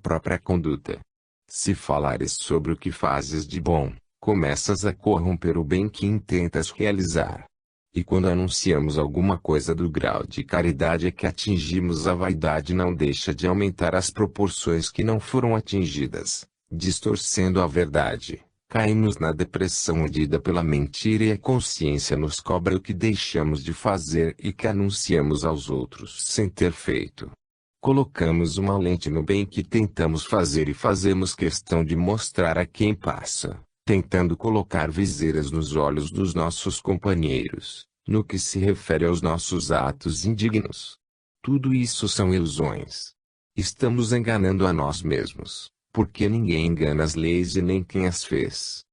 própria conduta. Se falares sobre o que fazes de bom, começas a corromper o bem que intentas realizar. E quando anunciamos alguma coisa do grau de caridade a que atingimos, a vaidade não deixa de aumentar as proporções que não foram atingidas, distorcendo a verdade. Caímos na depressão urdida pela mentira e a consciência nos cobra o que deixamos de fazer e que anunciamos aos outros sem ter feito. Colocamos uma lente no bem que tentamos fazer e fazemos questão de mostrar a quem passa, tentando colocar viseiras nos olhos dos nossos companheiros, no que se refere aos nossos atos indignos. Tudo isso são ilusões. Estamos enganando a nós mesmos, porque ninguém engana as leis e nem quem as fez.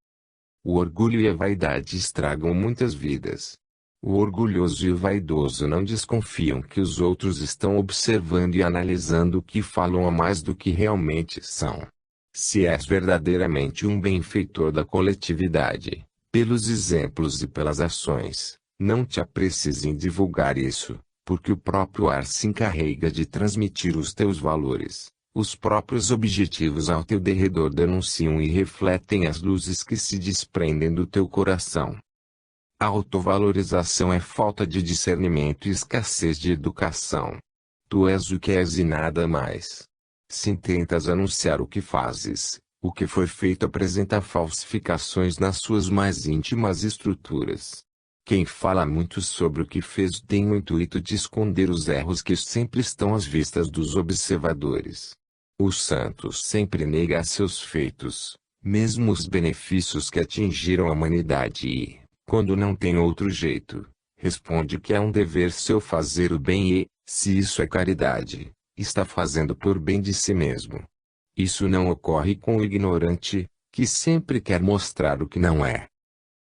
O orgulho e a vaidade estragam muitas vidas. O orgulhoso e o vaidoso não desconfiam que os outros estão observando e analisando o que falam a mais do que realmente são. Se és verdadeiramente um benfeitor da coletividade, pelos exemplos e pelas ações, não te apresses em divulgar isso, porque o próprio ar se encarrega de transmitir os teus valores. Os próprios objetivos ao teu derredor denunciam e refletem as luzes que se desprendem do teu coração. A autovalorização é falta de discernimento e escassez de educação. Tu és o que és e nada mais. Se intentas anunciar o que fazes, o que foi feito apresenta falsificações nas suas mais íntimas estruturas. Quem fala muito sobre o que fez tem o intuito de esconder os erros que sempre estão às vistas dos observadores. Os santos sempre negam a seus feitos, mesmo os benefícios que atingiram a humanidade e, quando não tem outro jeito, responde que é um dever seu fazer o bem e, se isso é caridade, está fazendo por bem de si mesmo. Isso não ocorre com o ignorante, que sempre quer mostrar o que não é.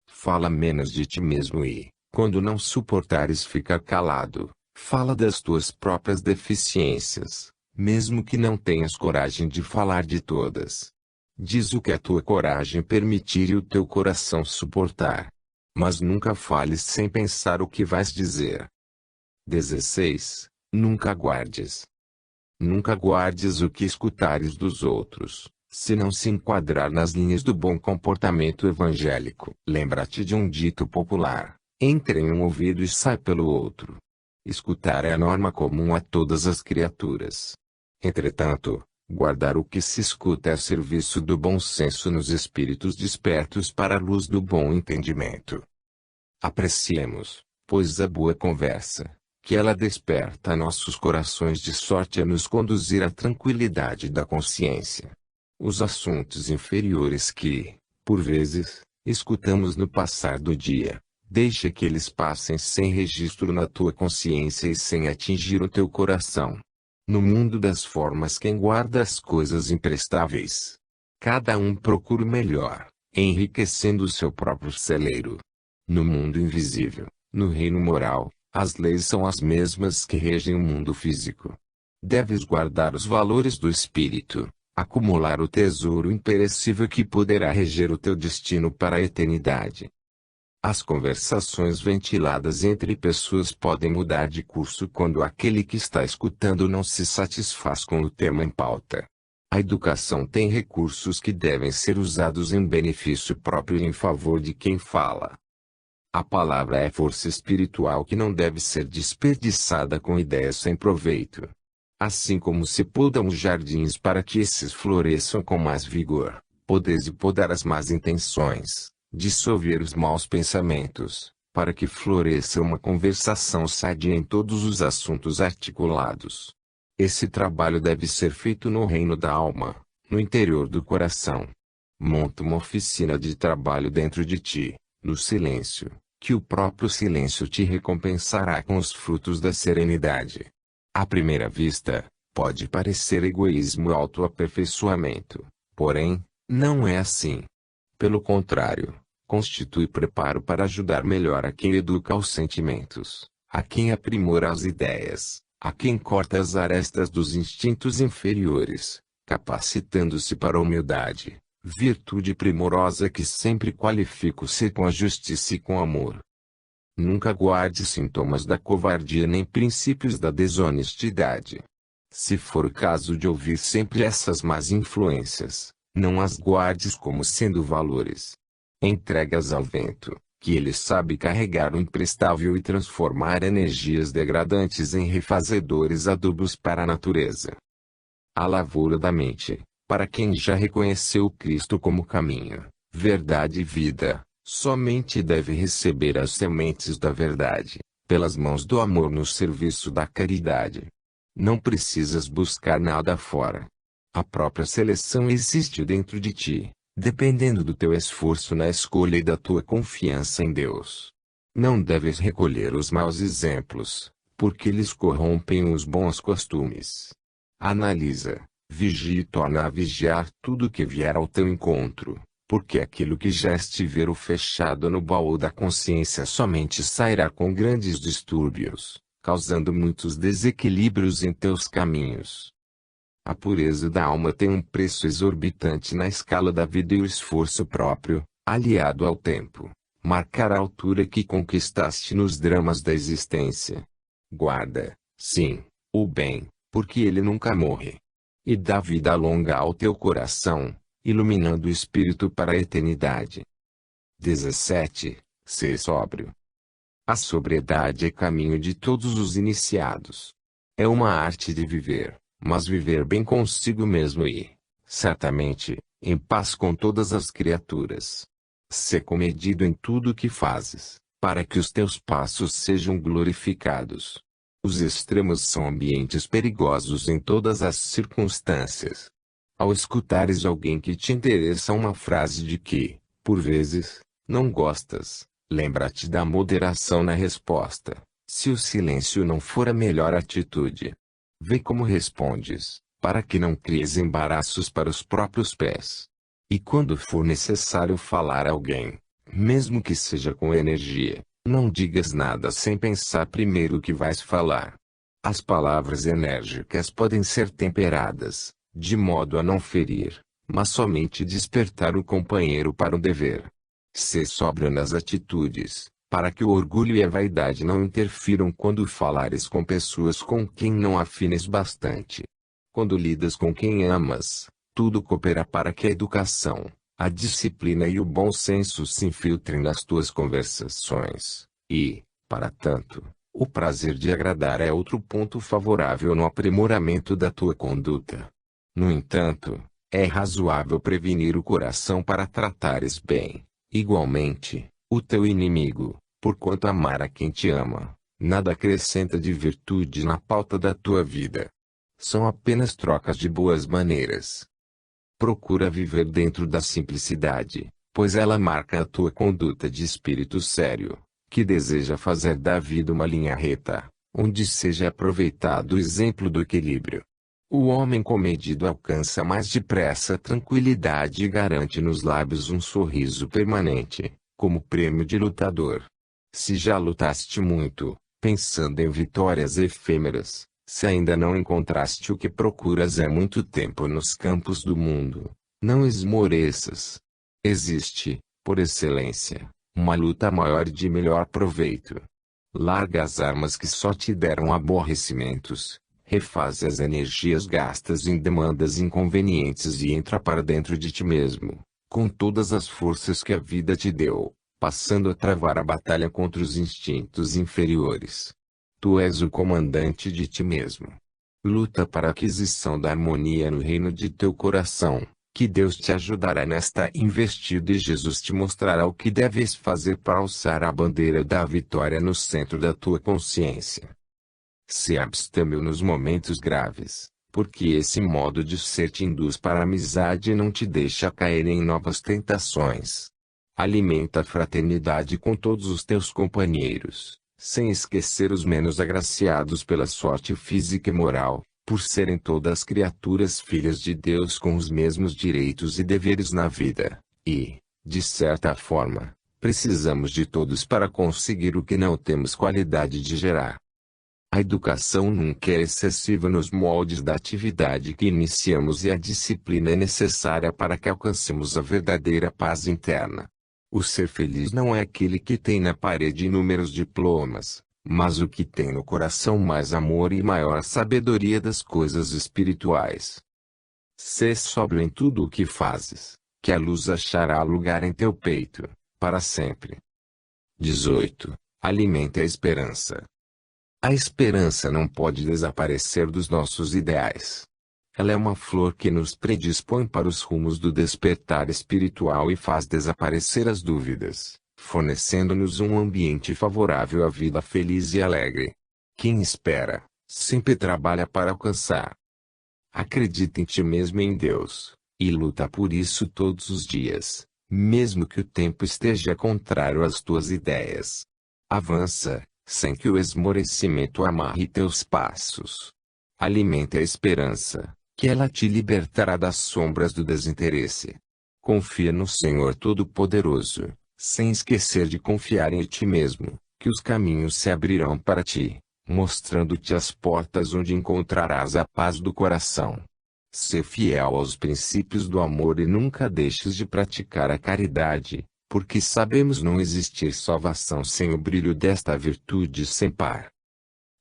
Fala menos de ti mesmo e, quando não suportares ficar calado, fala das tuas próprias deficiências, mesmo que não tenhas coragem de falar de todas. Diz o que a tua coragem permitir e o teu coração suportar. Mas nunca fales sem pensar o que vais dizer. 16. Nunca guardes. Nunca guardes o que escutares dos outros, se não se enquadrar nas linhas do bom comportamento evangélico. Lembra-te de um dito popular: entra em um ouvido e sai pelo outro. Escutar é a norma comum a todas as criaturas. Entretanto, guardar o que se escuta é a serviço do bom senso nos espíritos despertos para a luz do bom entendimento. Apreciemos, pois, a boa conversa, que ela desperta nossos corações de sorte a nos conduzir à tranquilidade da consciência. Os assuntos inferiores que, por vezes, escutamos no passar do dia, deixa que eles passem sem registro na tua consciência e sem atingir o teu coração. No mundo das formas, quem guarda as coisas imprestáveis? Cada um procura o melhor, enriquecendo o seu próprio celeiro. No mundo invisível, no reino moral, as leis são as mesmas que regem o mundo físico. Deves guardar os valores do espírito, acumular o tesouro imperecível que poderá reger o teu destino para a eternidade. As conversações ventiladas entre pessoas podem mudar de curso quando aquele que está escutando não se satisfaz com o tema em pauta. A educação tem recursos que devem ser usados em benefício próprio e em favor de quem fala. A palavra é força espiritual que não deve ser desperdiçada com ideias sem proveito. Assim como se podam os jardins para que esses floresçam com mais vigor, podes podar as más intenções, dissolver os maus pensamentos, para que floresça uma conversação sadia em todos os assuntos articulados. Esse trabalho deve ser feito no reino da alma, no interior do coração. Monta uma oficina de trabalho dentro de ti, no silêncio, que o próprio silêncio te recompensará com os frutos da serenidade. À primeira vista, pode parecer egoísmo e autoaperfeiçoamento, porém, não é assim. Pelo contrário, constitui preparo para ajudar melhor a quem educa os sentimentos, a quem aprimora as ideias, a quem corta as arestas dos instintos inferiores, capacitando-se para a humildade, virtude primorosa que sempre qualifica o ser com a justiça e com amor. Nunca guarde sintomas da covardia nem princípios da desonestidade. Se for o caso de ouvir sempre essas más influências, não as guardes como sendo valores. Entrega-as ao vento, que ele sabe carregar o imprestável e transformar energias degradantes em refazedores adubos para a natureza. A lavoura da mente, para quem já reconheceu Cristo como caminho, verdade e vida, somente deve receber as sementes da verdade, pelas mãos do amor no serviço da caridade. Não precisas buscar nada fora. A própria seleção existe dentro de ti, dependendo do teu esforço na escolha e da tua confiança em Deus. Não deves recolher os maus exemplos, porque eles corrompem os bons costumes. Analisa, vigia e torna a vigiar tudo que vier ao teu encontro, porque aquilo que já estiver fechado no baú da consciência somente sairá com grandes distúrbios, causando muitos desequilíbrios em teus caminhos. A pureza da alma tem um preço exorbitante na escala da vida e o esforço próprio, aliado ao tempo, marcará a altura que conquistaste nos dramas da existência. Guarda, sim, o bem, porque ele nunca morre. E dá vida longa ao teu coração, iluminando o espírito para a eternidade. 17. Ser sóbrio. A sobriedade é caminho de todos os iniciados. É uma arte de viver, mas viver bem consigo mesmo e, certamente, em paz com todas as criaturas. Sê comedido em tudo o que fazes, para que os teus passos sejam glorificados. Os extremos são ambientes perigosos em todas as circunstâncias. Ao escutares alguém que te interessa uma frase de que, por vezes, não gostas, lembra-te da moderação na resposta, se o silêncio não for a melhor atitude. Vê como respondes, para que não cries embaraços para os próprios pés. E quando for necessário falar a alguém, mesmo que seja com energia, não digas nada sem pensar primeiro o que vais falar. As palavras enérgicas podem ser temperadas, de modo a não ferir, mas somente despertar o companheiro para o dever. Sê sóbrio nas atitudes, para que o orgulho e a vaidade não interfiram quando falares com pessoas com quem não afines bastante. Quando lidas com quem amas, tudo coopera para que a educação, a disciplina e o bom senso se infiltrem nas tuas conversações, e, para tanto, o prazer de agradar é outro ponto favorável no aprimoramento da tua conduta. No entanto, é razoável prevenir o coração para tratares bem, igualmente, o teu inimigo, porquanto amar a quem te ama, nada acrescenta de virtude na pauta da tua vida. São apenas trocas de boas maneiras. Procura viver dentro da simplicidade, pois ela marca a tua conduta de espírito sério, que deseja fazer da vida uma linha reta, onde seja aproveitado o exemplo do equilíbrio. O homem comedido alcança mais depressa a tranquilidade e garante nos lábios um sorriso permanente, como prêmio de lutador. Se já lutaste muito, pensando em vitórias efêmeras, se ainda não encontraste o que procuras há muito tempo nos campos do mundo, não esmoreças. Existe, por excelência, uma luta maior e de melhor proveito. Larga as armas que só te deram aborrecimentos, refaze as energias gastas em demandas inconvenientes e entra para dentro de ti mesmo, com todas as forças que a vida te deu, passando a travar a batalha contra os instintos inferiores. Tu és o comandante de ti mesmo. Luta para a aquisição da harmonia no reino de teu coração, que Deus te ajudará nesta investida e Jesus te mostrará o que deves fazer para alçar a bandeira da vitória no centro da tua consciência. Se abstêmio nos momentos graves, porque esse modo de ser te induz para a amizade e não te deixa cair em novas tentações. Alimenta a fraternidade com todos os teus companheiros, sem esquecer os menos agraciados pela sorte física e moral, por serem todas criaturas filhas de Deus com os mesmos direitos e deveres na vida, e, de certa forma, precisamos de todos para conseguir o que não temos qualidade de gerar. A educação nunca é excessiva nos moldes da atividade que iniciamos e a disciplina é necessária para que alcancemos a verdadeira paz interna. O ser feliz não é aquele que tem na parede inúmeros diplomas, mas o que tem no coração mais amor e maior sabedoria das coisas espirituais. Sê sóbrio em tudo o que fazes, que a luz achará lugar em teu peito, para sempre. 18. Alimente a esperança. A esperança não pode desaparecer dos nossos ideais. Ela é uma flor que nos predispõe para os rumos do despertar espiritual e faz desaparecer as dúvidas, fornecendo-nos um ambiente favorável à vida feliz e alegre. Quem espera, sempre trabalha para alcançar. Acredita em ti mesmo e em Deus, e luta por isso todos os dias, mesmo que o tempo esteja contrário às tuas ideias. Avança, sem que o esmorecimento amarre teus passos. Alimente a esperança, que ela te libertará das sombras do desinteresse. Confia no Senhor Todo-Poderoso, sem esquecer de confiar em ti mesmo, que os caminhos se abrirão para ti, mostrando-te as portas onde encontrarás a paz do coração. Sê fiel aos princípios do amor e nunca deixes de praticar a caridade, porque sabemos não existir salvação sem o brilho desta virtude sem par.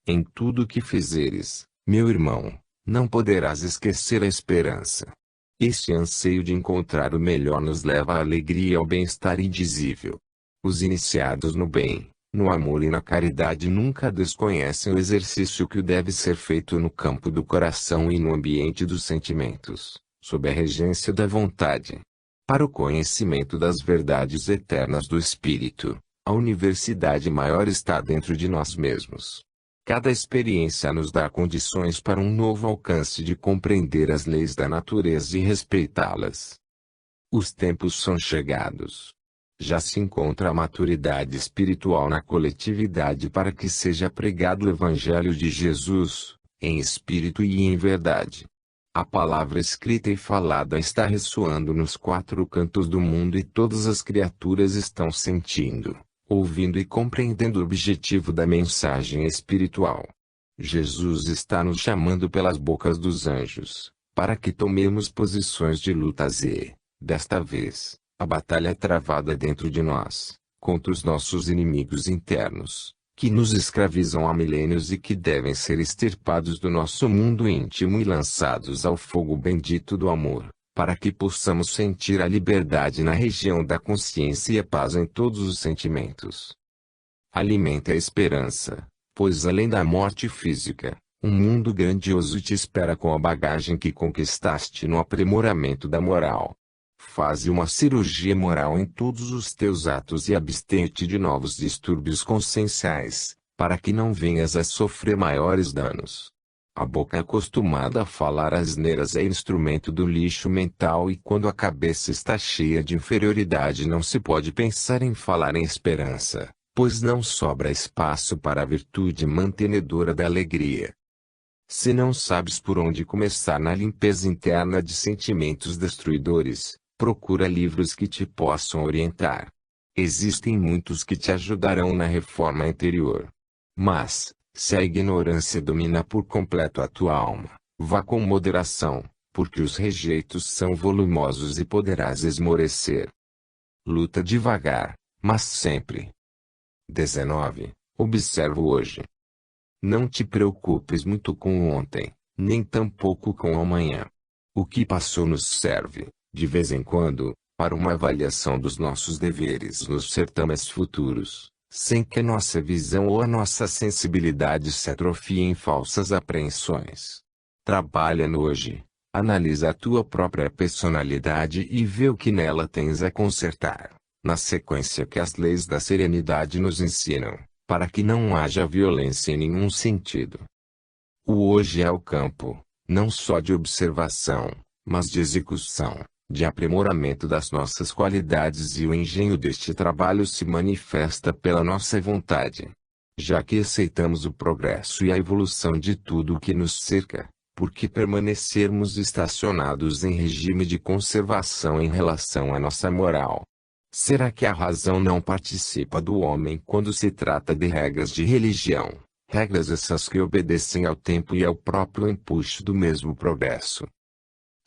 Em tudo o que fizeres, meu irmão, não poderás esquecer a esperança. Este anseio de encontrar o melhor nos leva à alegria e ao bem-estar indizível. Os iniciados no bem, no amor e na caridade nunca desconhecem o exercício que deve ser feito no campo do coração e no ambiente dos sentimentos, sob a regência da vontade. Para o conhecimento das verdades eternas do Espírito, a universidade maior está dentro de nós mesmos. Cada experiência nos dá condições para um novo alcance de compreender as leis da natureza e respeitá-las. Os tempos são chegados. Já se encontra a maturidade espiritual na coletividade para que seja pregado o Evangelho de Jesus, em espírito e em verdade. A palavra escrita e falada está ressoando nos quatro cantos do mundo e todas as criaturas estão sentindo, ouvindo e compreendendo o objetivo da mensagem espiritual. Jesus está nos chamando pelas bocas dos anjos, para que tomemos posições de lutas e, desta vez, a batalha é travada dentro de nós, contra os nossos inimigos internos, que nos escravizam há milênios e que devem ser extirpados do nosso mundo íntimo e lançados ao fogo bendito do amor, para que possamos sentir a liberdade na região da consciência e a paz em todos os sentimentos. Alimente a esperança, pois além da morte física, um mundo grandioso te espera com a bagagem que conquistaste no aprimoramento da moral. Faze uma cirurgia moral em todos os teus atos e abstente de novos distúrbios conscienciais, para que não venhas a sofrer maiores danos. A boca acostumada a falar asneiras é instrumento do lixo mental e quando a cabeça está cheia de inferioridade não se pode pensar em falar em esperança, pois não sobra espaço para a virtude mantenedora da alegria. Se não sabes por onde começar na limpeza interna de sentimentos destruidores, procura livros que te possam orientar. Existem muitos que te ajudarão na reforma interior. Mas, se a ignorância domina por completo a tua alma, vá com moderação, porque os rejeitos são volumosos e poderás esmorecer. Luta devagar, mas sempre. 19. Observo hoje. Não te preocupes muito com o ontem, nem tampouco com o amanhã. O que passou nos serve, de vez em quando, para uma avaliação dos nossos deveres nos certames futuros, sem que a nossa visão ou a nossa sensibilidade se atrofiem em falsas apreensões. Trabalha no hoje, analisa a tua própria personalidade e vê o que nela tens a consertar, na sequência que as leis da serenidade nos ensinam, para que não haja violência em nenhum sentido. O hoje é o campo, não só de observação, mas de execução, de aprimoramento das nossas qualidades, e o engenho deste trabalho se manifesta pela nossa vontade. Já que aceitamos o progresso e a evolução de tudo o que nos cerca, por que permanecermos estacionados em regime de conservação em relação à nossa moral? Será que a razão não participa do homem quando se trata de regras de religião, regras essas que obedecem ao tempo e ao próprio empuxo do mesmo progresso?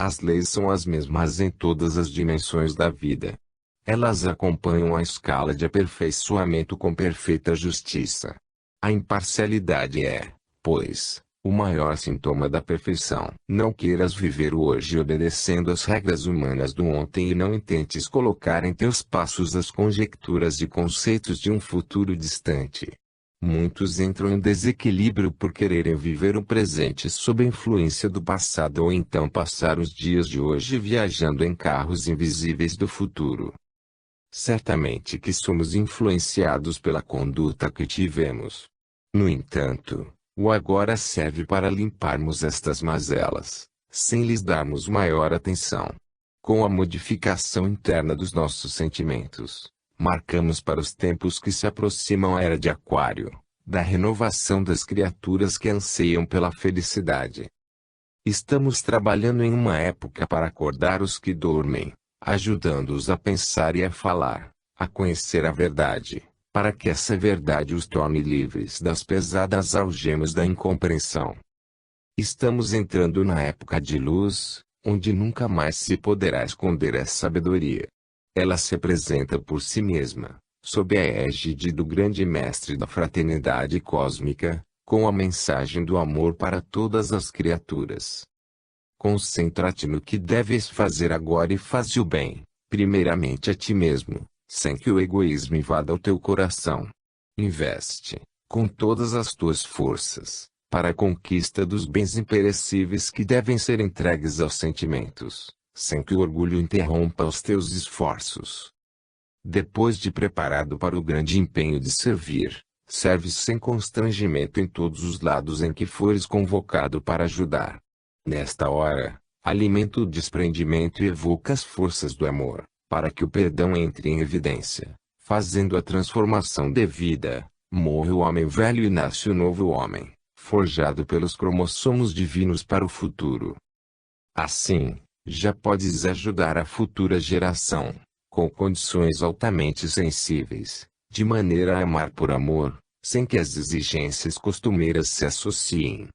As leis são as mesmas em todas as dimensões da vida. Elas acompanham a escala de aperfeiçoamento com perfeita justiça. A imparcialidade é, pois, o maior sintoma da perfeição. Não queiras viver o hoje obedecendo às regras humanas do ontem e não intentes colocar em teus passos as conjecturas e conceitos de um futuro distante. Muitos entram em desequilíbrio por quererem viver o presente sob a influência do passado ou então passar os dias de hoje viajando em carros invisíveis do futuro. Certamente que somos influenciados pela conduta que tivemos. No entanto, o agora serve para limparmos estas mazelas, sem lhes darmos maior atenção. Com a modificação interna dos nossos sentimentos, marcamos para os tempos que se aproximam a era de Aquário, da renovação das criaturas que anseiam pela felicidade. Estamos trabalhando em uma época para acordar os que dormem, ajudando-os a pensar e a falar, a conhecer a verdade, para que essa verdade os torne livres das pesadas algemas da incompreensão. Estamos entrando na época de luz, onde nunca mais se poderá esconder a sabedoria. Ela se apresenta por si mesma, sob a égide do grande mestre da fraternidade cósmica, com a mensagem do amor para todas as criaturas. Concentra-te no que deves fazer agora e faze o bem, primeiramente a ti mesmo, sem que o egoísmo invada o teu coração. Investe, com todas as tuas forças, para a conquista dos bens imperecíveis que devem ser entregues aos sentimentos, sem que o orgulho interrompa os teus esforços. Depois de preparado para o grande empenho de servir, serve sem constrangimento em todos os lados em que fores convocado para ajudar. Nesta hora, alimenta o desprendimento e evoca as forças do amor, para que o perdão entre em evidência, fazendo a transformação devida. Morre o homem velho e nasce o novo homem, forjado pelos cromossomos divinos para o futuro. Assim, já podes ajudar a futura geração, com condições altamente sensíveis, de maneira a amar por amor, sem que as exigências costumeiras se associem.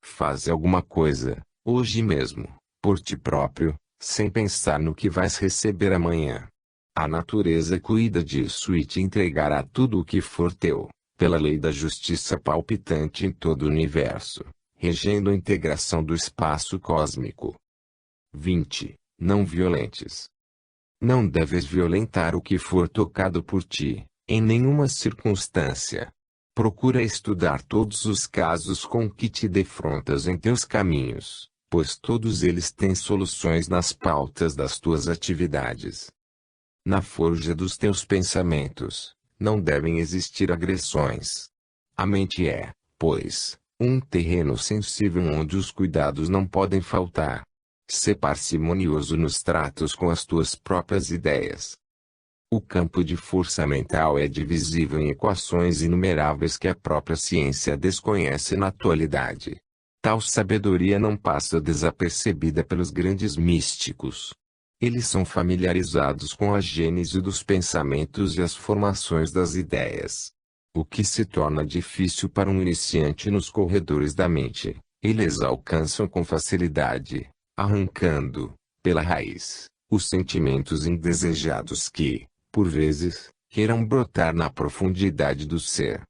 Faz alguma coisa, hoje mesmo, por ti próprio, sem pensar no que vais receber amanhã. A natureza cuida disso e te entregará tudo o que for teu, pela lei da justiça palpitante em todo o universo, regendo a integração do espaço cósmico. 20. Não violentes. Não deves violentar o que for tocado por ti, em nenhuma circunstância. Procura estudar todos os casos com que te defrontas em teus caminhos, pois todos eles têm soluções nas pautas das tuas atividades. Na forja dos teus pensamentos, não devem existir agressões. A mente é, pois, um terreno sensível onde os cuidados não podem faltar. Sê parcimonioso nos tratos com as tuas próprias ideias. O campo de força mental é divisível em equações inumeráveis que a própria ciência desconhece na atualidade. Tal sabedoria não passa desapercebida pelos grandes místicos. Eles são familiarizados com a gênese dos pensamentos e as formações das ideias. O que se torna difícil para um iniciante nos corredores da mente, eles alcançam com facilidade, arrancando, pela raiz, os sentimentos indesejados que, por vezes, queiram brotar na profundidade do ser.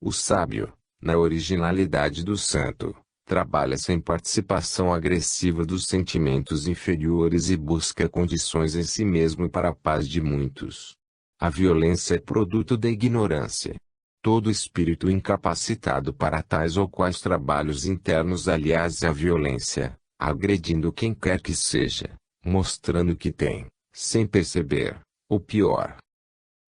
O sábio, na originalidade do santo, trabalha sem participação agressiva dos sentimentos inferiores e busca condições em si mesmo para a paz de muitos. A violência é produto da ignorância. Todo espírito incapacitado para tais ou quais trabalhos internos aliás à violência, agredindo quem quer que seja, mostrando que tem, sem perceber, o pior.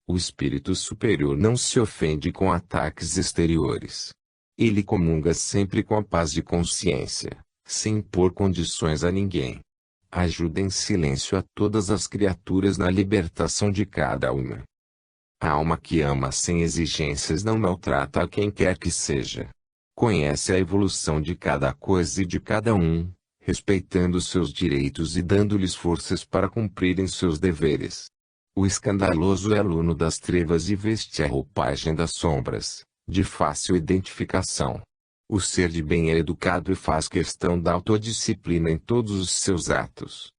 O espírito superior não se ofende com ataques exteriores. Ele comunga sempre com a paz de consciência, sem impor condições a ninguém. Ajuda em silêncio a todas as criaturas na libertação de cada uma. A alma que ama sem exigências não maltrata a quem quer que seja. Conhece a evolução de cada coisa e de cada um, respeitando seus direitos e dando-lhes forças para cumprirem seus deveres. O escandaloso é aluno das trevas e veste a roupagem das sombras, de fácil identificação. O ser de bem é educado e faz questão da autodisciplina em todos os seus atos.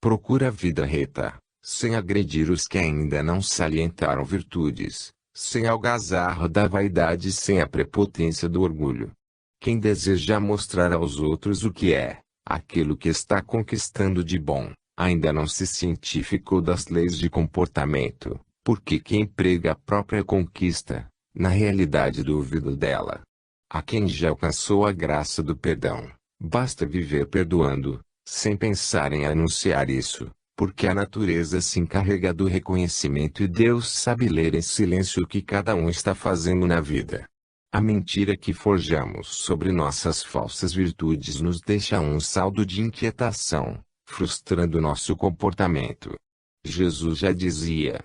Procura a vida reta, sem agredir os que ainda não salientaram virtudes, sem a algazarra da vaidade e sem a prepotência do orgulho. Quem deseja mostrar aos outros o que é, aquilo que está conquistando de bom, ainda não se cientificou das leis de comportamento, porque quem prega a própria conquista, na realidade duvida dela. A quem já alcançou a graça do perdão, basta viver perdoando, sem pensar em anunciar isso, porque a natureza se encarrega do reconhecimento e Deus sabe ler em silêncio o que cada um está fazendo na vida. A mentira que forjamos sobre nossas falsas virtudes nos deixa um saldo de inquietação, frustrando nosso comportamento. Jesus já dizia: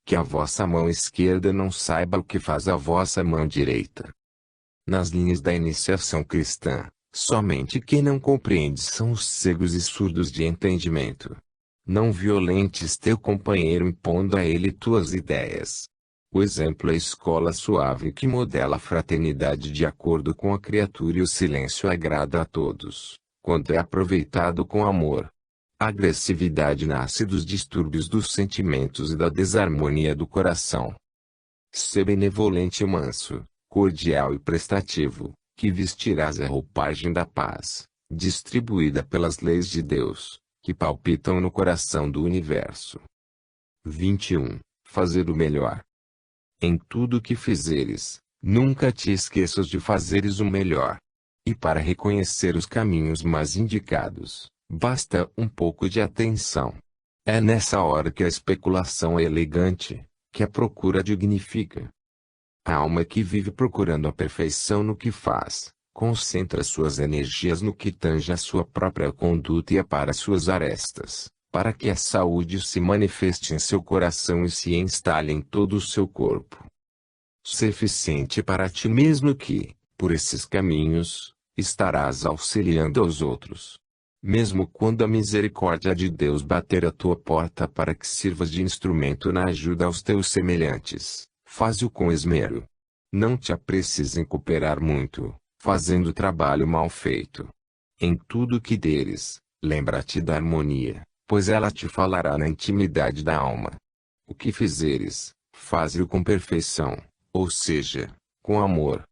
que a vossa mão esquerda não saiba o que faz a vossa mão direita. Nas linhas da iniciação cristã, somente quem não compreende são os cegos e surdos de entendimento. Não violentes teu companheiro impondo a ele tuas ideias. O exemplo é a escola suave que modela a fraternidade de acordo com a criatura e o silêncio agrada a todos, quando é aproveitado com amor. A agressividade nasce dos distúrbios dos sentimentos e da desarmonia do coração. Sê benevolente e manso, cordial e prestativo, que vestirás a roupagem da paz, distribuída pelas leis de Deus, que palpitam no coração do universo. 21. Fazer o melhor. Em tudo o que fizeres, nunca te esqueças de fazeres o melhor. E para reconhecer os caminhos mais indicados, basta um pouco de atenção. É nessa hora que a especulação é elegante, que a procura dignifica. A alma que vive procurando a perfeição no que faz, concentra suas energias no que tange a sua própria conduta e apara suas arestas, para que a saúde se manifeste em seu coração e se instale em todo o seu corpo. Sê eficiente para ti mesmo que, por esses caminhos, estarás auxiliando aos outros. Mesmo quando a misericórdia de Deus bater à tua porta para que sirvas de instrumento na ajuda aos teus semelhantes, faze-o com esmero. Não te apresses em cooperar muito, fazendo trabalho mal feito. Em tudo que deres, lembra-te da harmonia, pois ela te falará na intimidade da alma. O que fizeres, faze-o com perfeição, ou seja, com amor.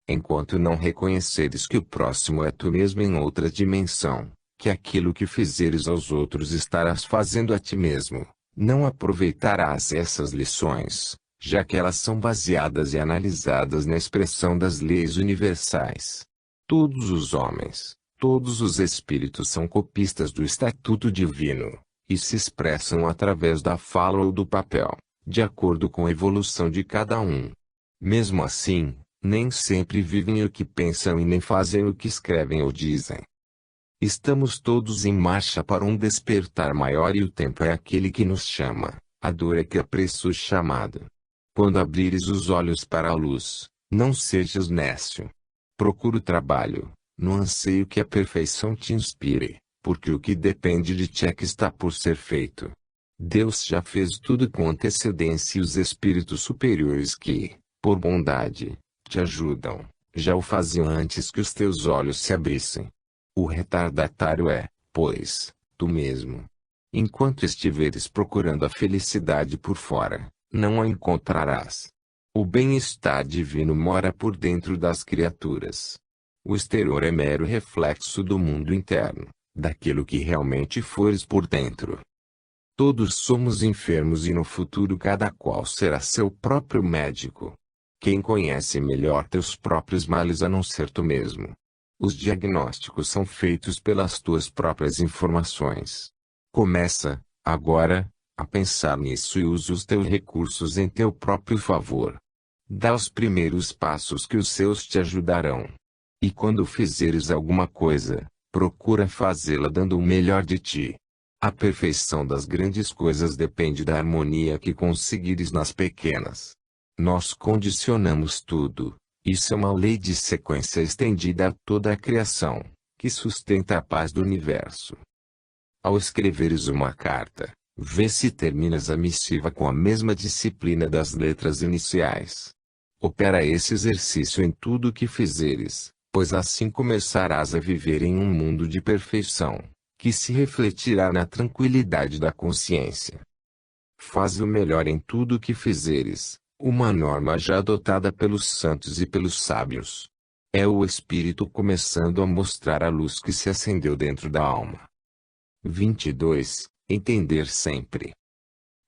Enquanto não reconheceres que o próximo é tu mesmo em outra dimensão, que aquilo que fizeres aos outros estarás fazendo a ti mesmo, não aproveitarás essas lições, já que elas são baseadas e analisadas na expressão das leis universais. Todos os homens, todos os espíritos são copistas do estatuto divino, e se expressam através da fala ou do papel, de acordo com a evolução de cada um. Mesmo assim, nem sempre vivem o que pensam e nem fazem o que escrevem ou dizem. Estamos todos em marcha para um despertar maior e o tempo é aquele que nos chama, a dor é que apressa o chamado. Quando abrires os olhos para a luz, não sejas nécio. Procura o trabalho, no anseio que a perfeição te inspire, porque o que depende de ti é que está por ser feito. Deus já fez tudo com antecedência e os espíritos superiores que, por bondade, te ajudam, já o faziam antes que os teus olhos se abrissem. O retardatário é, pois, tu mesmo. Enquanto estiveres procurando a felicidade por fora, não a encontrarás. O bem-estar divino mora por dentro das criaturas. O exterior é mero reflexo do mundo interno, daquilo que realmente fores por dentro. Todos somos enfermos e no futuro cada qual será seu próprio médico. Quem conhece melhor teus próprios males a não ser tu mesmo? Os diagnósticos são feitos pelas tuas próprias informações. Começa, agora, a pensar nisso e usa os teus recursos em teu próprio favor. Dá os primeiros passos que os seus te ajudarão. E quando fizeres alguma coisa, procura fazê-la dando o melhor de ti. A perfeição das grandes coisas depende da harmonia que conseguires nas pequenas. Nós condicionamos tudo. Isso é uma lei de sequência estendida a toda a criação, que sustenta a paz do universo. Ao escreveres uma carta, vê se terminas a missiva com a mesma disciplina das letras iniciais. Opera esse exercício em tudo o que fizeres, pois assim começarás a viver em um mundo de perfeição, que se refletirá na tranquilidade da consciência. Faz o melhor em tudo o que fizeres, Uma norma já adotada pelos santos e pelos sábios. É o Espírito começando a mostrar a luz que se acendeu dentro da alma. 22. Entender sempre.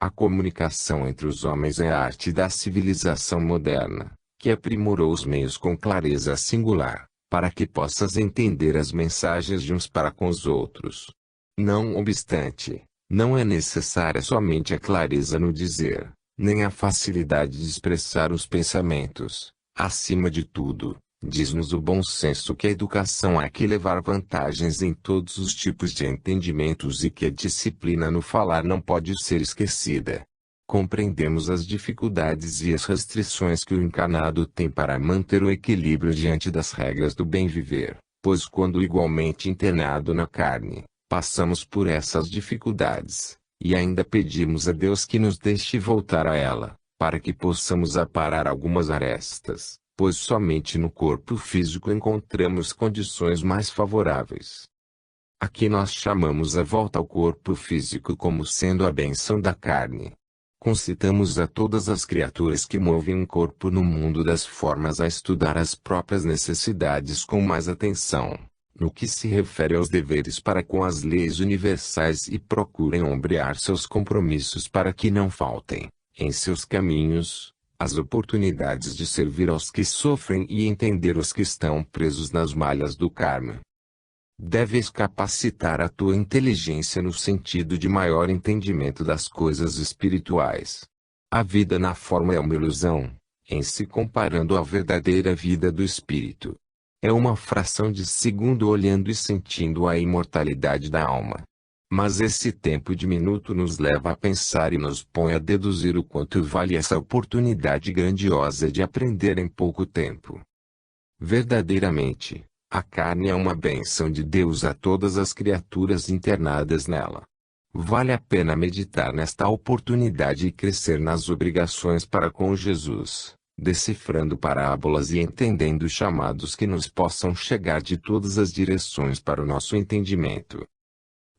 A comunicação entre os homens é a arte da civilização moderna, que aprimorou os meios com clareza singular, para que possas entender as mensagens de uns para com os outros. Não obstante, não é necessária somente a clareza no dizer, nem a facilidade de expressar os pensamentos. Acima de tudo, diz-nos o bom senso que a educação há que levar vantagens em todos os tipos de entendimentos e que a disciplina no falar não pode ser esquecida. Compreendemos as dificuldades e as restrições que o encarnado tem para manter o equilíbrio diante das regras do bem viver, pois quando igualmente internado na carne, passamos por essas dificuldades, e ainda pedimos a Deus que nos deixe voltar a ela, para que possamos aparar algumas arestas, pois somente no corpo físico encontramos condições mais favoráveis. Aqui nós chamamos a volta ao corpo físico como sendo a bênção da carne. Concitamos a todas as criaturas que movem um corpo no mundo das formas a estudar as próprias necessidades com mais atenção, no que se refere aos deveres para com as leis universais e procurem ombrear seus compromissos para que não faltem, em seus caminhos, as oportunidades de servir aos que sofrem e entender os que estão presos nas malhas do karma. Deves capacitar a tua inteligência no sentido de maior entendimento das coisas espirituais. A vida na forma é uma ilusão, em se comparando à verdadeira vida do espírito. É uma fração de segundo olhando e sentindo a imortalidade da alma. Mas esse tempo diminuto nos leva a pensar e nos põe a deduzir o quanto vale essa oportunidade grandiosa de aprender em pouco tempo. Verdadeiramente, a carne é uma bênção de Deus a todas as criaturas internadas nela. Vale a pena meditar nesta oportunidade e crescer nas obrigações para com Jesus, decifrando parábolas e entendendo chamados que nos possam chegar de todas as direções para o nosso entendimento.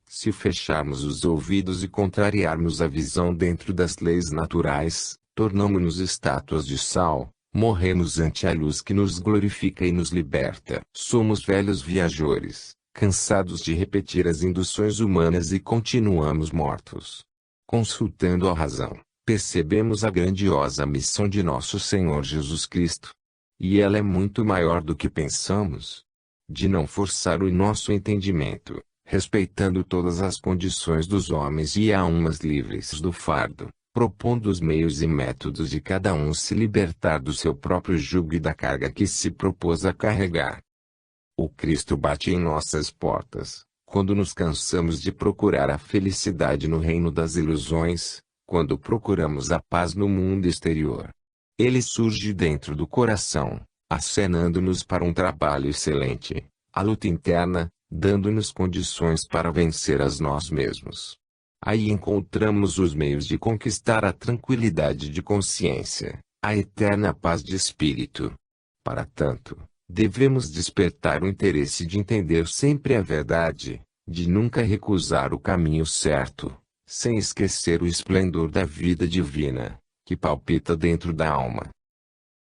Se fecharmos os ouvidos e contrariarmos a visão dentro das leis naturais, tornamo-nos estátuas de sal. Morremos ante a luz que nos glorifica e nos liberta. Somos velhos viajores, cansados de repetir as induções humanas e continuamos mortos. Consultando a razão, percebemos a grandiosa missão de nosso Senhor Jesus Cristo. E ela é muito maior do que pensamos. De não forçar o nosso entendimento, respeitando todas as condições dos homens e almas livres do fardo, propondo os meios e métodos de cada um se libertar do seu próprio jugo e da carga que se propôs a carregar. O Cristo bate em nossas portas, quando nos cansamos de procurar a felicidade no reino das ilusões, quando procuramos a paz no mundo exterior. Ele surge dentro do coração, acenando-nos para um trabalho excelente, a luta interna, dando-nos condições para vencer a nós mesmos. Aí encontramos os meios de conquistar a tranquilidade de consciência, a eterna paz de espírito. Para tanto, devemos despertar o interesse de entender sempre a verdade, de nunca recusar o caminho certo, sem esquecer o esplendor da vida divina, que palpita dentro da alma.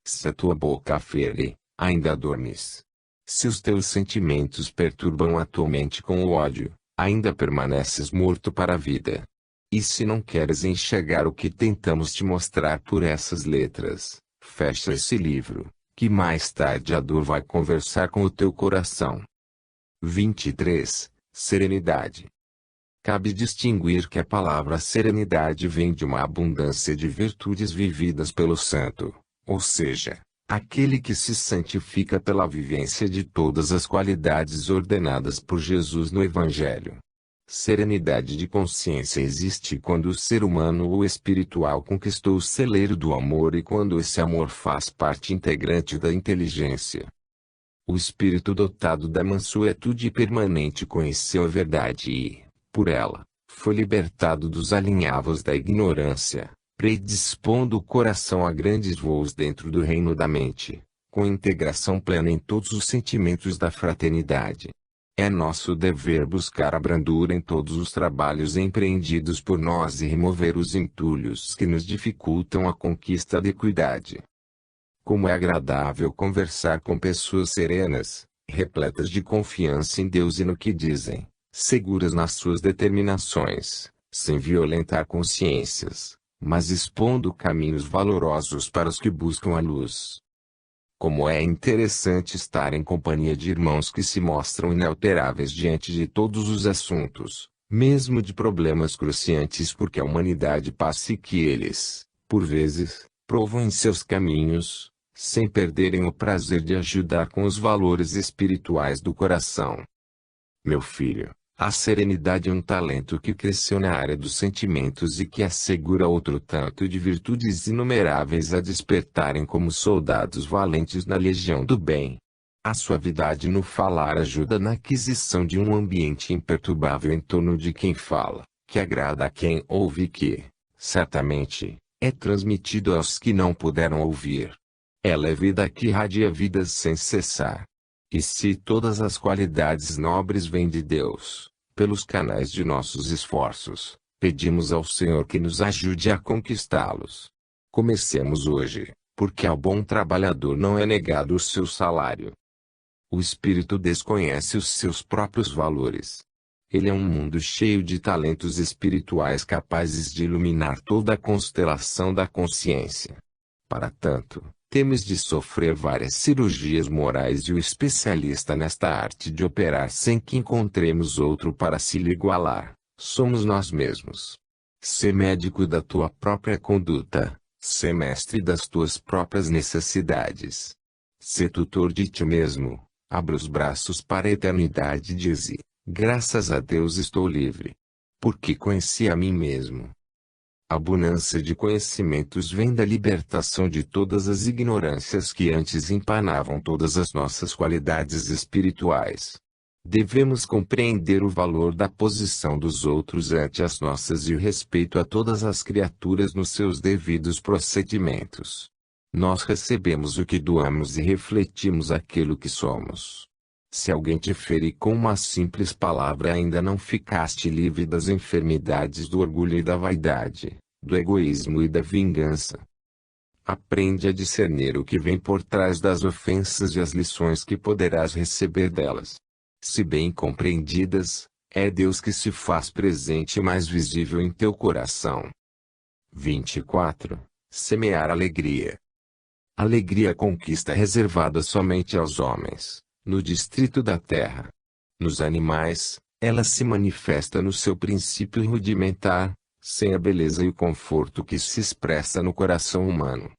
Se a tua boca fere, ainda dormes. Se os teus sentimentos perturbam a tua mente com o ódio, ainda permaneces morto para a vida. E se não queres enxergar o que tentamos te mostrar por essas letras, fecha esse livro, que mais tarde a dor vai conversar com o teu coração. 23. Serenidade. Cabe distinguir que a palavra serenidade vem de uma abundância de virtudes vividas pelo santo, ou seja, aquele que se santifica pela vivência de todas as qualidades ordenadas por Jesus no Evangelho. Serenidade de consciência existe quando o ser humano ou espiritual conquistou o celeiro do amor e quando esse amor faz parte integrante da inteligência. O espírito dotado da mansuetude permanente conheceu a verdade e, por ela, foi libertado dos alinhavos da ignorância, predispondo o coração a grandes voos dentro do reino da mente, com integração plena em todos os sentimentos da fraternidade. É nosso dever buscar a brandura em todos os trabalhos empreendidos por nós e remover os entulhos que nos dificultam a conquista da equidade. Como é agradável conversar com pessoas serenas, repletas de confiança em Deus e no que dizem, seguras nas suas determinações, sem violentar consciências, mas expondo caminhos valorosos para os que buscam a luz. Como é interessante estar em companhia de irmãos que se mostram inalteráveis diante de todos os assuntos, mesmo de problemas cruciantes, porque a humanidade passa e que eles, por vezes, provam em seus caminhos, sem perderem o prazer de ajudar com os valores espirituais do coração. Meu filho, a serenidade é um talento que cresceu na área dos sentimentos e que assegura outro tanto de virtudes inumeráveis a despertarem como soldados valentes na legião do bem. A suavidade no falar ajuda na aquisição de um ambiente imperturbável em torno de quem fala, que agrada a quem ouve e que, certamente, é transmitido aos que não puderam ouvir. Ela é vida que irradia vidas sem cessar. E se todas as qualidades nobres vêm de Deus, pelos canais de nossos esforços, pedimos ao Senhor que nos ajude a conquistá-los. Comecemos hoje, porque ao bom trabalhador não é negado o seu salário. O espírito desconhece os seus próprios valores. Ele é um mundo cheio de talentos espirituais capazes de iluminar toda a constelação da consciência. Para tanto, temos de sofrer várias cirurgias morais e o especialista nesta arte de operar sem que encontremos outro para se lhe igualar, somos nós mesmos. Sê médico da tua própria conduta, sê mestre das tuas próprias necessidades. Sê tutor de ti mesmo, abra os braços para a eternidade e dize, graças a Deus estou livre. Porque conheci a mim mesmo. A abundância de conhecimentos vem da libertação de todas as ignorâncias que antes empanavam todas as nossas qualidades espirituais. Devemos compreender o valor da posição dos outros ante as nossas e o respeito a todas as criaturas nos seus devidos procedimentos. Nós recebemos o que doamos e refletimos aquilo que somos. Se alguém te ferir com uma simples palavra, ainda não ficaste livre das enfermidades do orgulho e da vaidade, do egoísmo e da vingança. Aprende a discernir o que vem por trás das ofensas e as lições que poderás receber delas. Se bem compreendidas, é Deus que se faz presente e mais visível em teu coração. 24. Semear alegria. Alegria conquista reservada somente aos homens, no distrito da terra. Nos animais, ela se manifesta no seu princípio rudimentar, sem a beleza e o conforto que se expressa no coração humano.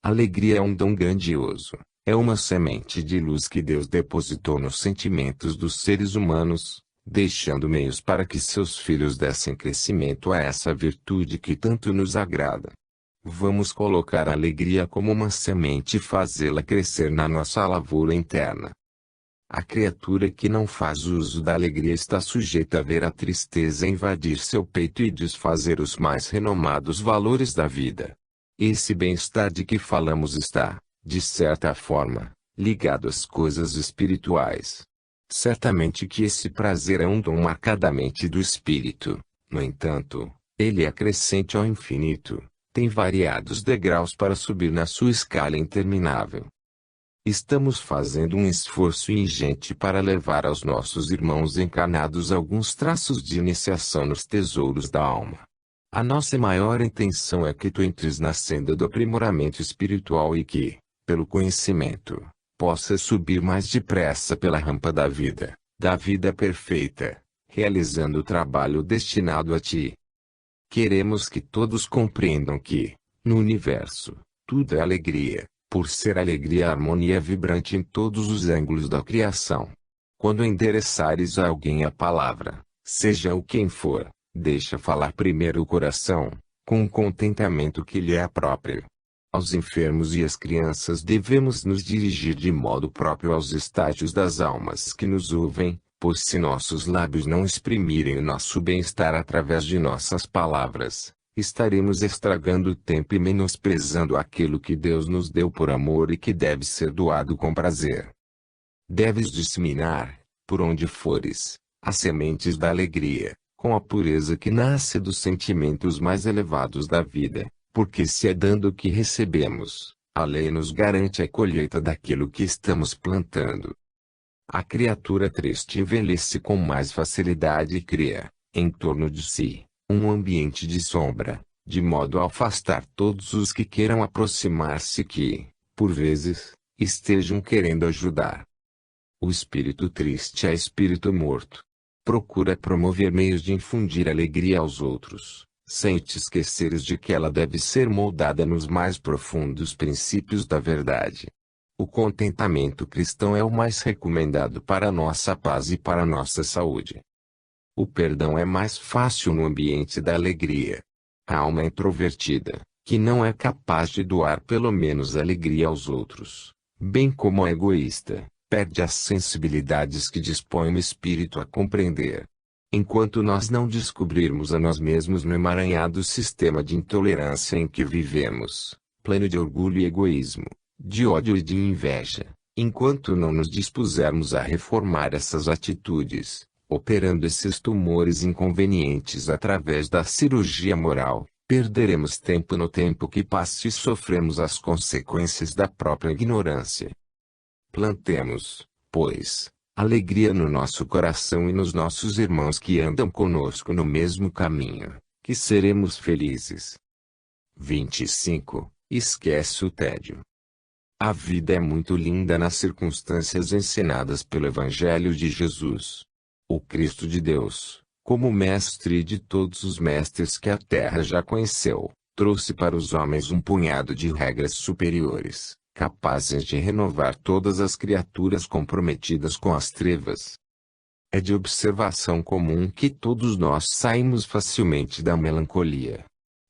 Alegria é um dom grandioso, é uma semente de luz que Deus depositou nos sentimentos dos seres humanos, deixando meios para que seus filhos dessem crescimento a essa virtude que tanto nos agrada. Vamos colocar a alegria como uma semente e fazê-la crescer na nossa lavoura interna. A criatura que não faz uso da alegria está sujeita a ver a tristeza invadir seu peito e desfazer os mais renomados valores da vida. Esse bem-estar de que falamos está, de certa forma, ligado às coisas espirituais. Certamente que esse prazer é um dom marcadamente do espírito, no entanto, ele é crescente ao infinito, tem variados degraus para subir na sua escala interminável. Estamos fazendo um esforço ingente para levar aos nossos irmãos encarnados alguns traços de iniciação nos tesouros da alma. A nossa maior intenção é que tu entres na senda do aprimoramento espiritual e que, pelo conhecimento, possas subir mais depressa pela rampa da vida perfeita, realizando o trabalho destinado a ti. Queremos que todos compreendam que, no universo, tudo é alegria. Por ser alegria, a harmonia vibrante em todos os ângulos da criação. Quando endereçares a alguém a palavra, seja o quem for, deixa falar primeiro o coração, com o contentamento que lhe é próprio. Aos enfermos e às crianças devemos nos dirigir de modo próprio aos estágios das almas que nos ouvem, pois se nossos lábios não exprimirem o nosso bem-estar através de nossas palavras, estaremos estragando o tempo e menosprezando aquilo que Deus nos deu por amor e que deve ser doado com prazer. Deves disseminar, por onde fores, as sementes da alegria, com a pureza que nasce dos sentimentos mais elevados da vida, porque se é dando que recebemos, a lei nos garante a colheita daquilo que estamos plantando. A criatura triste envelhece com mais facilidade e cria, em torno de si, um ambiente de sombra, de modo a afastar todos os que queiram aproximar-se que, por vezes, estejam querendo ajudar. O espírito triste é espírito morto. Procura promover meios de infundir alegria aos outros, sem te esqueceres de que ela deve ser moldada nos mais profundos princípios da verdade. O contentamento cristão é o mais recomendado para a nossa paz e para a nossa saúde. O perdão é mais fácil no ambiente da alegria. A alma introvertida, que não é capaz de doar pelo menos alegria aos outros, bem como a egoísta, perde as sensibilidades que dispõe o espírito a compreender. Enquanto nós não descobrirmos a nós mesmos no emaranhado sistema de intolerância em que vivemos, pleno de orgulho e egoísmo, de ódio e de inveja, enquanto não nos dispusermos a reformar essas atitudes, operando esses tumores inconvenientes através da cirurgia moral, perderemos tempo no tempo que passa e sofremos as consequências da própria ignorância. Plantemos, pois, alegria no nosso coração e nos nossos irmãos que andam conosco no mesmo caminho, que seremos felizes. 25. Esquece o tédio. A vida é muito linda nas circunstâncias ensinadas pelo Evangelho de Jesus. O Cristo de Deus, como mestre de todos os mestres que a terra já conheceu, trouxe para os homens um punhado de regras superiores, capazes de renovar todas as criaturas comprometidas com as trevas. É de observação comum que todos nós saímos facilmente da melancolia.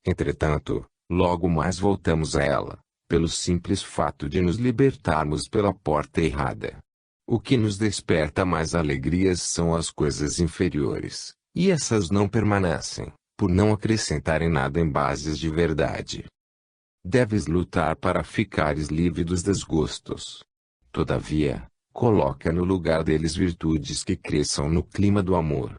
Entretanto, logo mais voltamos a ela, pelo simples fato de nos libertarmos pela porta errada. O que nos desperta mais alegrias são as coisas inferiores, e essas não permanecem, por não acrescentarem nada em bases de verdade. Deves lutar para ficares livre dos desgostos. Todavia, coloca no lugar deles virtudes que cresçam no clima do amor.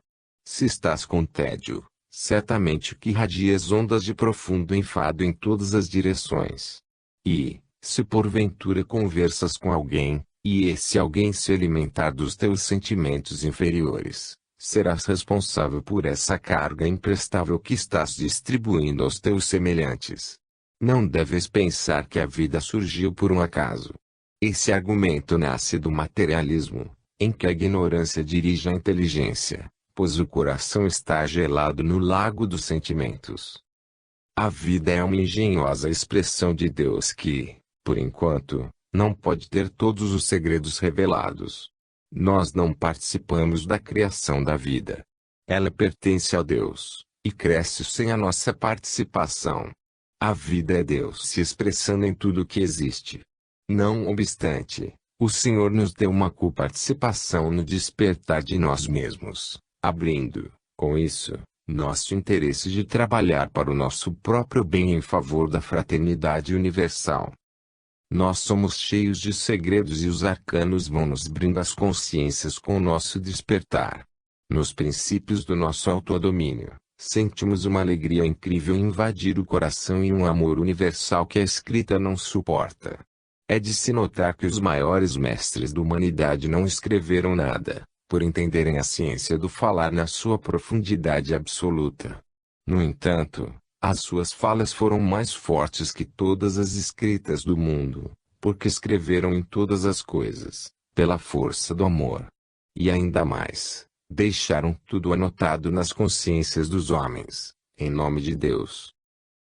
Se estás com tédio, certamente que irradias ondas de profundo enfado em todas as direções. E, se porventura conversas com alguém, e esse alguém se alimentar dos teus sentimentos inferiores, serás responsável por essa carga imprestável que estás distribuindo aos teus semelhantes. Não deves pensar que a vida surgiu por um acaso. Esse argumento nasce do materialismo, em que a ignorância dirige a inteligência, pois o coração está gelado no lago dos sentimentos. A vida é uma engenhosa expressão de Deus que, por enquanto, não pode ter todos os segredos revelados. Nós não participamos da criação da vida. Ela pertence a Deus, e cresce sem a nossa participação. A vida é Deus se expressando em tudo que existe. Não obstante, o Senhor nos deu uma coparticipação no despertar de nós mesmos, abrindo, com isso, nosso interesse de trabalhar para o nosso próprio bem em favor da fraternidade universal. Nós somos cheios de segredos e os arcanos vão nos brindar as consciências com o nosso despertar. Nos princípios do nosso autodomínio, sentimos uma alegria incrível em invadir o coração e um amor universal que a escrita não suporta. É de se notar que os maiores mestres da humanidade não escreveram nada, por entenderem a ciência do falar na sua profundidade absoluta. No entanto, as suas falas foram mais fortes que todas as escritas do mundo, porque escreveram em todas as coisas, pela força do amor. E ainda mais, deixaram tudo anotado nas consciências dos homens, em nome de Deus.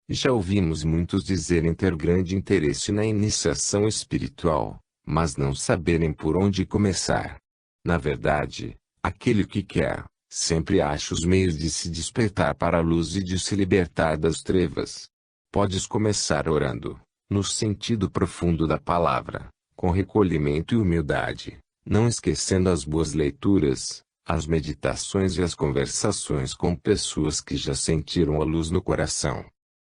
Já ouvimos muitos dizerem ter grande interesse na iniciação espiritual, mas não saberem por onde começar. Na verdade, aquele que quer, sempre acha os meios de se despertar para a luz e de se libertar das trevas. Podes começar orando, no sentido profundo da palavra, com recolhimento e humildade, não esquecendo as boas leituras, as meditações e as conversações com pessoas que já sentiram a luz no coração.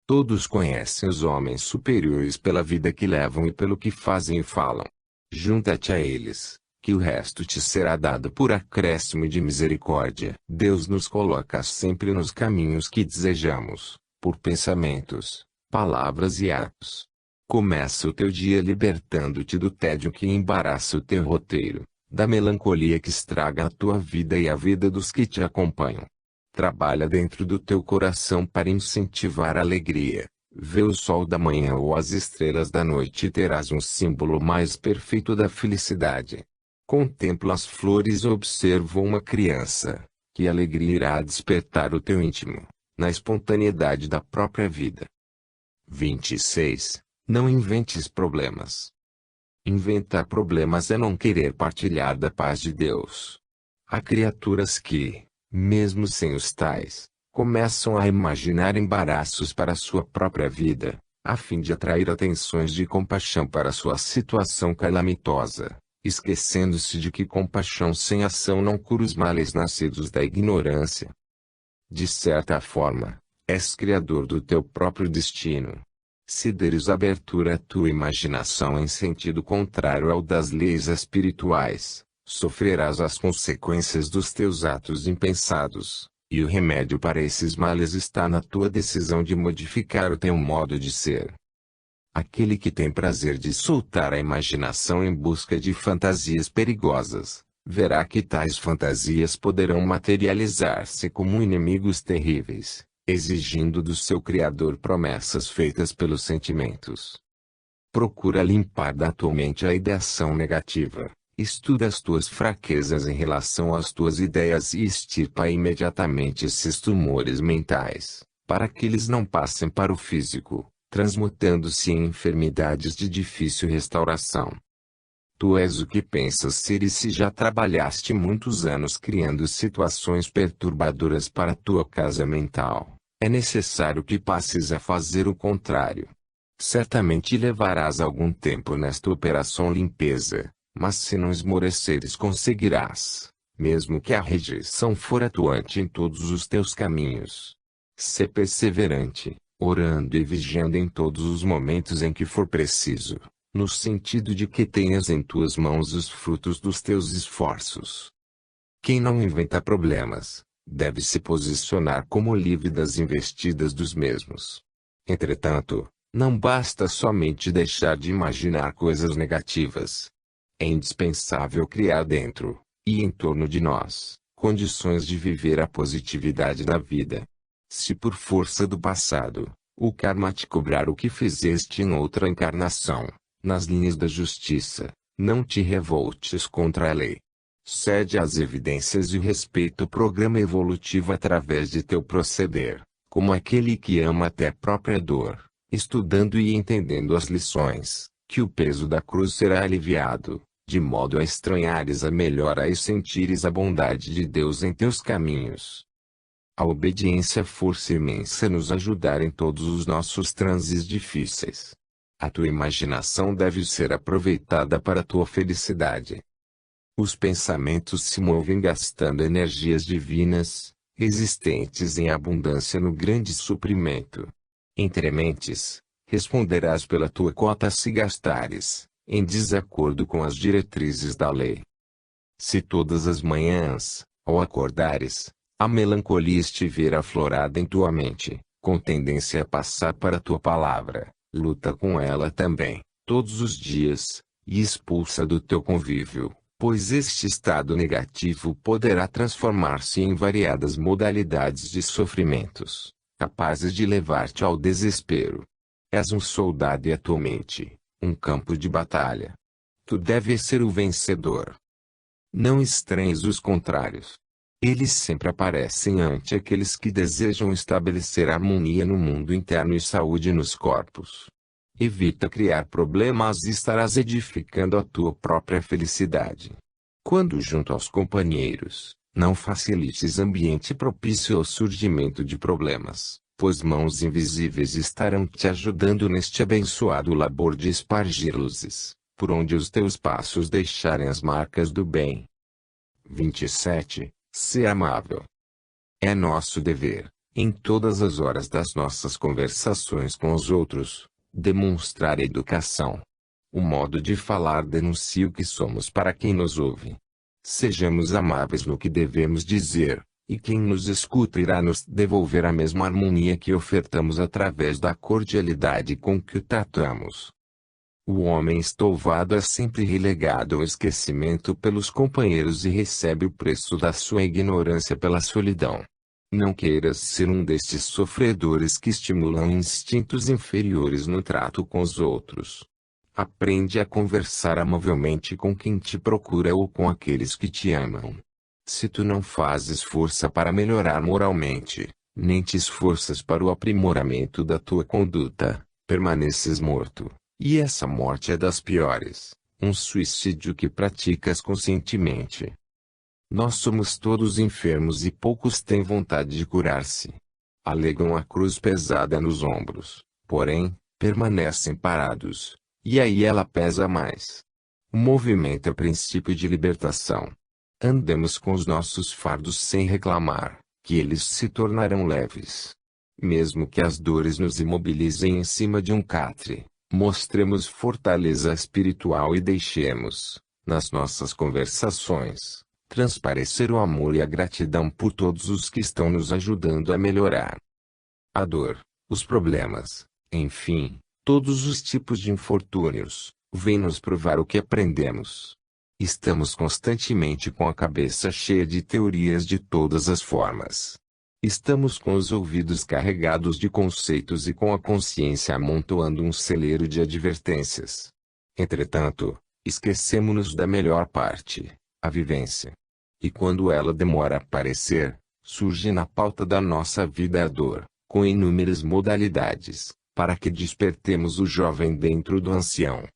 Todos conhecem os homens superiores pela vida que levam e pelo que fazem e falam. Junta-te a eles, que o resto te será dado por acréscimo de misericórdia. Deus nos coloca sempre nos caminhos que desejamos, por pensamentos, palavras e atos. Começa o teu dia libertando-te do tédio que embaraça o teu roteiro, da melancolia que estraga a tua vida e a vida dos que te acompanham. Trabalha dentro do teu coração para incentivar a alegria. Vê o sol da manhã ou as estrelas da noite e terás um símbolo mais perfeito da felicidade. Contempla as flores ou observa uma criança, que alegria irá despertar o teu íntimo, na espontaneidade da própria vida. 26. Não inventes problemas. Inventar problemas é não querer partilhar da paz de Deus. Há criaturas que, mesmo sem os tais, começam a imaginar embaraços para sua própria vida, a fim de atrair atenções de compaixão para sua situação calamitosa, esquecendo-se de que compaixão sem ação não cura os males nascidos da ignorância. De certa forma, és criador do teu próprio destino. Se deres abertura à tua imaginação em sentido contrário ao das leis espirituais, sofrerás as consequências dos teus atos impensados, e o remédio para esses males está na tua decisão de modificar o teu modo de ser. Aquele que tem prazer de soltar a imaginação em busca de fantasias perigosas, verá que tais fantasias poderão materializar-se como inimigos terríveis, exigindo do seu Criador promessas feitas pelos sentimentos. Procura limpar da tua mente a ideação negativa. Estuda as tuas fraquezas em relação às tuas ideias e extirpa imediatamente esses tumores mentais, para que eles não passem para o físico, transmutando-se em enfermidades de difícil restauração. Tu és o que pensas ser e se já trabalhaste muitos anos criando situações perturbadoras para tua casa mental, é necessário que passes a fazer o contrário. Certamente levarás algum tempo nesta operação limpeza, mas se não esmoreceres conseguirás, mesmo que a rejeição for atuante em todos os teus caminhos. Sê perseverante, orando e vigiando em todos os momentos em que for preciso, no sentido de que tenhas em tuas mãos os frutos dos teus esforços. Quem não inventa problemas, deve se posicionar como livre das investidas dos mesmos. Entretanto, não basta somente deixar de imaginar coisas negativas. É indispensável criar dentro, e em torno de nós, condições de viver a positividade da vida. Se por força do passado, o karma te cobrar o que fizeste em outra encarnação, nas linhas da justiça, não te revoltes contra a lei. Cede às evidências e respeita o programa evolutivo através de teu proceder, como aquele que ama até a própria dor, estudando e entendendo as lições, que o peso da cruz será aliviado, de modo a estranhares a melhora e sentires a bondade de Deus em teus caminhos. A obediência força imensa nos ajudar em todos os nossos transes difíceis. A tua imaginação deve ser aproveitada para a tua felicidade. Os pensamentos se movem gastando energias divinas, existentes em abundância no grande suprimento. Entre mentes, responderás pela tua cota se gastares, em desacordo com as diretrizes da lei. Se todas as manhãs, ao acordares, a melancolia estiver aflorada em tua mente, com tendência a passar para a tua palavra, luta com ela também, todos os dias, e expulsa do teu convívio, pois este estado negativo poderá transformar-se em variadas modalidades de sofrimentos, capazes de levar-te ao desespero. És um soldado e a tua mente, um campo de batalha. Tu deves ser o vencedor. Não estranhes os contrários. Eles sempre aparecem ante aqueles que desejam estabelecer harmonia no mundo interno e saúde nos corpos. Evita criar problemas e estarás edificando a tua própria felicidade. Quando junto aos companheiros, não facilites ambiente propício ao surgimento de problemas, pois mãos invisíveis estarão te ajudando neste abençoado labor de espargir luzes, por onde os teus passos deixarem as marcas do bem. 27. Ser amável. É nosso dever, em todas as horas das nossas conversações com os outros, demonstrar educação. O modo de falar denuncia o que somos para quem nos ouve. Sejamos amáveis no que devemos dizer, e quem nos escuta irá nos devolver a mesma harmonia que ofertamos através da cordialidade com que o tratamos. O homem estouvado é sempre relegado ao esquecimento pelos companheiros e recebe o preço da sua ignorância pela solidão. Não queiras ser um destes sofredores que estimulam instintos inferiores no trato com os outros. Aprende a conversar amavelmente com quem te procura ou com aqueles que te amam. Se tu não fazes força para melhorar moralmente, nem te esforças para o aprimoramento da tua conduta, permaneces morto. E essa morte é das piores, um suicídio que praticas conscientemente. Nós somos todos enfermos e poucos têm vontade de curar-se. Alegam a cruz pesada nos ombros, porém, permanecem parados, e aí ela pesa mais. O movimento é princípio de libertação. Andemos com os nossos fardos sem reclamar, que eles se tornarão leves. Mesmo que as dores nos imobilizem em cima de um catre, mostremos fortaleza espiritual e deixemos, nas nossas conversações, transparecer o amor e a gratidão por todos os que estão nos ajudando a melhorar. A dor, os problemas, enfim, todos os tipos de infortúnios, vêm nos provar o que aprendemos. Estamos constantemente com a cabeça cheia de teorias de todas as formas. Estamos com os ouvidos carregados de conceitos e com a consciência amontoando um celeiro de advertências. Entretanto, esquecemo-nos da melhor parte, a vivência. E quando ela demora a aparecer, surge na pauta da nossa vida a dor, com inúmeras modalidades, para que despertemos o jovem dentro do ancião.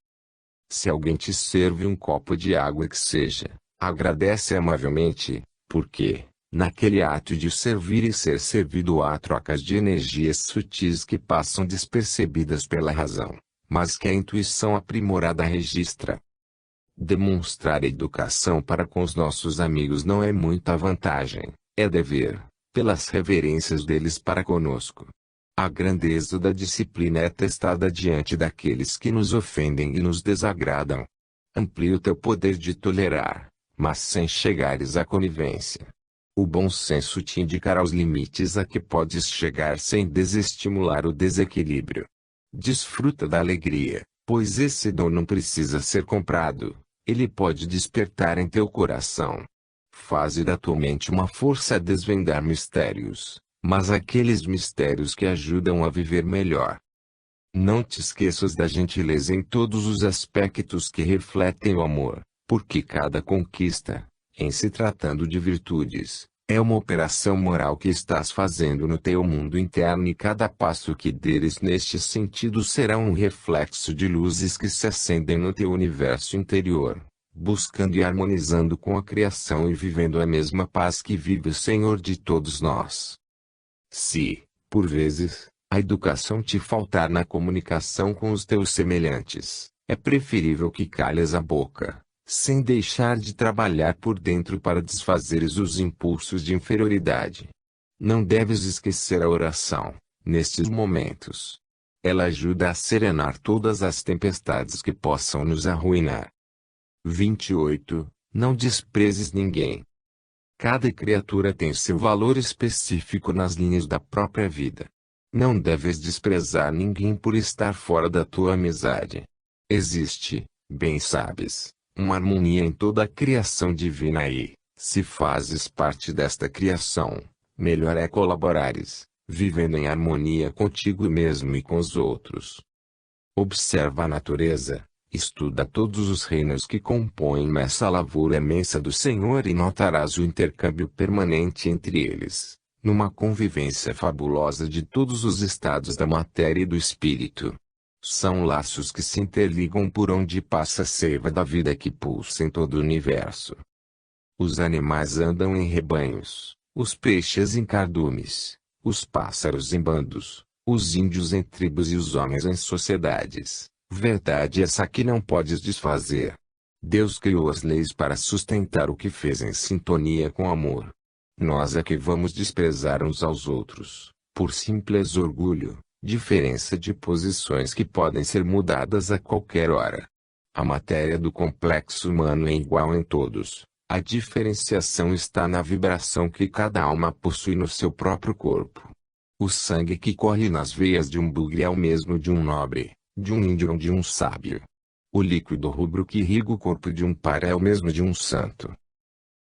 Se alguém te serve um copo de água que seja, agradece amavelmente, porque, naquele ato de servir e ser servido há trocas de energias sutis que passam despercebidas pela razão, mas que a intuição aprimorada registra. Demonstrar educação para com os nossos amigos não é muita vantagem, é dever, pelas reverências deles para conosco. A grandeza da disciplina é testada diante daqueles que nos ofendem e nos desagradam. Amplia o teu poder de tolerar, mas sem chegares à conivência. O bom senso te indicará os limites a que podes chegar sem desestimular o desequilíbrio. Desfruta da alegria, pois esse dom não precisa ser comprado. Ele pode despertar em teu coração. Faze da tua mente uma força a desvendar mistérios, mas aqueles mistérios que ajudam a viver melhor. Não te esqueças da gentileza em todos os aspectos que refletem o amor, porque cada conquista, em se tratando de virtudes, é uma operação moral que estás fazendo no teu mundo interno e cada passo que deres neste sentido será um reflexo de luzes que se acendem no teu universo interior, buscando e harmonizando com a criação e vivendo a mesma paz que vive o Senhor de todos nós. Se, por vezes, a educação te faltar na comunicação com os teus semelhantes, é preferível que calhes a boca, sem deixar de trabalhar por dentro para desfazeres os impulsos de inferioridade. Não deves esquecer a oração, nestes momentos. Ela ajuda a serenar todas as tempestades que possam nos arruinar. 28. Não desprezes ninguém. Cada criatura tem seu valor específico nas linhas da própria vida. Não deves desprezar ninguém por estar fora da tua amizade. Existe, bem sabes, uma harmonia em toda a criação divina e, se fazes parte desta criação, melhor é colaborares, vivendo em harmonia contigo mesmo e com os outros. Observa a natureza, estuda todos os reinos que compõem essa lavoura imensa do Senhor e notarás o intercâmbio permanente entre eles, numa convivência fabulosa de todos os estados da matéria e do espírito. São laços que se interligam por onde passa a seiva da vida que pulsa em todo o universo. Os animais andam em rebanhos, os peixes em cardumes, os pássaros em bandos, os índios em tribos e os homens em sociedades. Verdade essa que não podes desfazer. Deus criou as leis para sustentar o que fez em sintonia com amor. Nós é que vamos desprezar uns aos outros, por simples orgulho, diferença de posições que podem ser mudadas a qualquer hora. A matéria do complexo humano é igual em todos. A diferenciação está na vibração que cada alma possui no seu próprio corpo. O sangue que corre nas veias de um bugre é o mesmo de um nobre, de um índio ou de um sábio. O líquido rubro que irriga o corpo de um pai é o mesmo de um santo.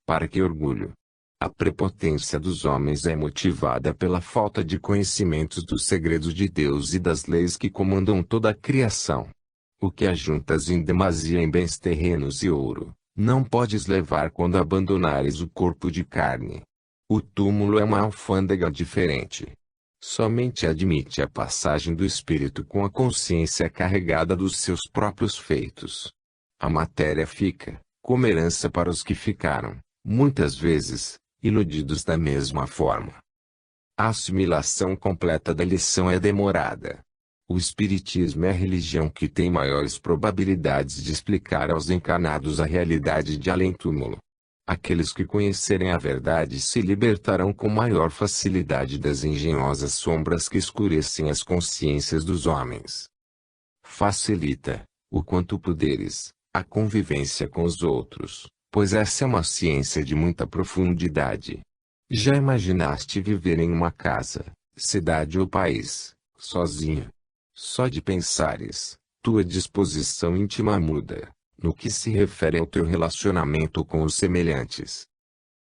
Para que orgulho? A prepotência dos homens é motivada pela falta de conhecimentos dos segredos de Deus e das leis que comandam toda a criação. O que ajuntas em demasia em bens terrenos e ouro, não podes levar quando abandonares o corpo de carne. O túmulo é uma alfândega diferente. Somente admite a passagem do espírito com a consciência carregada dos seus próprios feitos. A matéria fica, como herança para os que ficaram, muitas vezes, iludidos da mesma forma. A assimilação completa da lição é demorada. O Espiritismo é a religião que tem maiores probabilidades de explicar aos encarnados a realidade de além-túmulo. Aqueles que conhecerem a verdade se libertarão com maior facilidade das engenhosas sombras que escurecem as consciências dos homens. Facilita, o quanto puderes, a convivência com os outros, pois essa é uma ciência de muita profundidade. Já imaginaste viver em uma casa, cidade ou país, sozinho? Só de pensares, tua disposição íntima muda, no que se refere ao teu relacionamento com os semelhantes.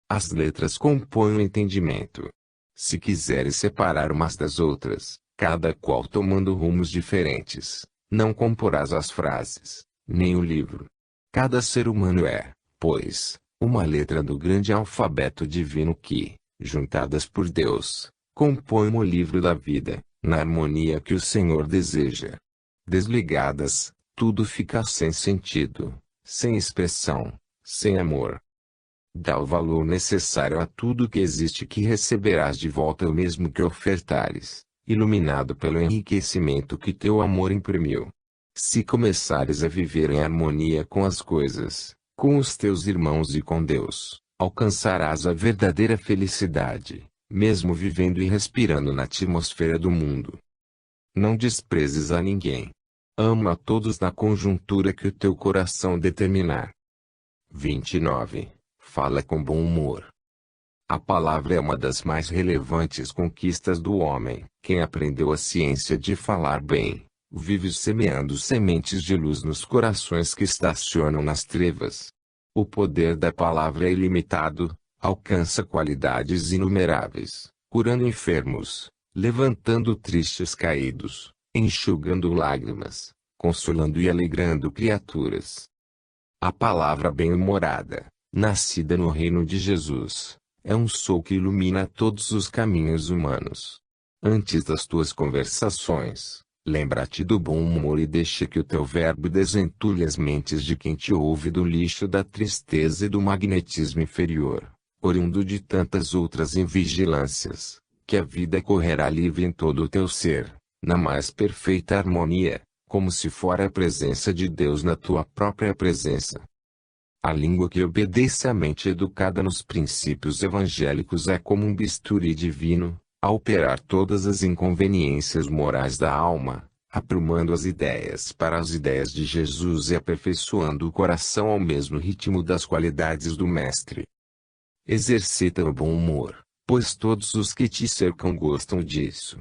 As letras compõem o entendimento. Se quiseres separar umas das outras, cada qual tomando rumos diferentes, não comporás as frases, nem o livro. Cada ser humano é, pois, uma letra do grande alfabeto divino que, juntadas por Deus, compõem o livro da vida, na harmonia que o Senhor deseja. Desligadas, tudo fica sem sentido, sem expressão, sem amor. Dá o valor necessário a tudo que existe que receberás de volta o mesmo que ofertares, iluminado pelo enriquecimento que teu amor imprimiu. Se começares a viver em harmonia com as coisas, com os teus irmãos e com Deus, alcançarás a verdadeira felicidade, mesmo vivendo e respirando na atmosfera do mundo. Não desprezes a ninguém. Ama a todos na conjuntura que o teu coração determinar. 29. Fala com bom humor. A palavra é uma das mais relevantes conquistas do homem. Quem aprendeu a ciência de falar bem, vive semeando sementes de luz nos corações que estacionam nas trevas. O poder da palavra é ilimitado, alcança qualidades inumeráveis, curando enfermos, levantando tristes caídos, enxugando lágrimas, consolando e alegrando criaturas. A palavra bem-humorada, nascida no reino de Jesus, é um sol que ilumina todos os caminhos humanos. Antes das tuas conversações, lembra-te do bom humor e deixa que o teu verbo desentulhe as mentes de quem te ouve do lixo da tristeza e do magnetismo inferior, oriundo de tantas outras invigilâncias, que a vida correrá livre em todo o teu ser, na mais perfeita harmonia, como se fora a presença de Deus na tua própria presença. A língua que obedece à mente educada nos princípios evangélicos é como um bisturi divino, a operar todas as inconveniências morais da alma, aprumando as ideias para as ideias de Jesus e aperfeiçoando o coração ao mesmo ritmo das qualidades do Mestre. Exercita o bom humor, pois todos os que te cercam gostam disso.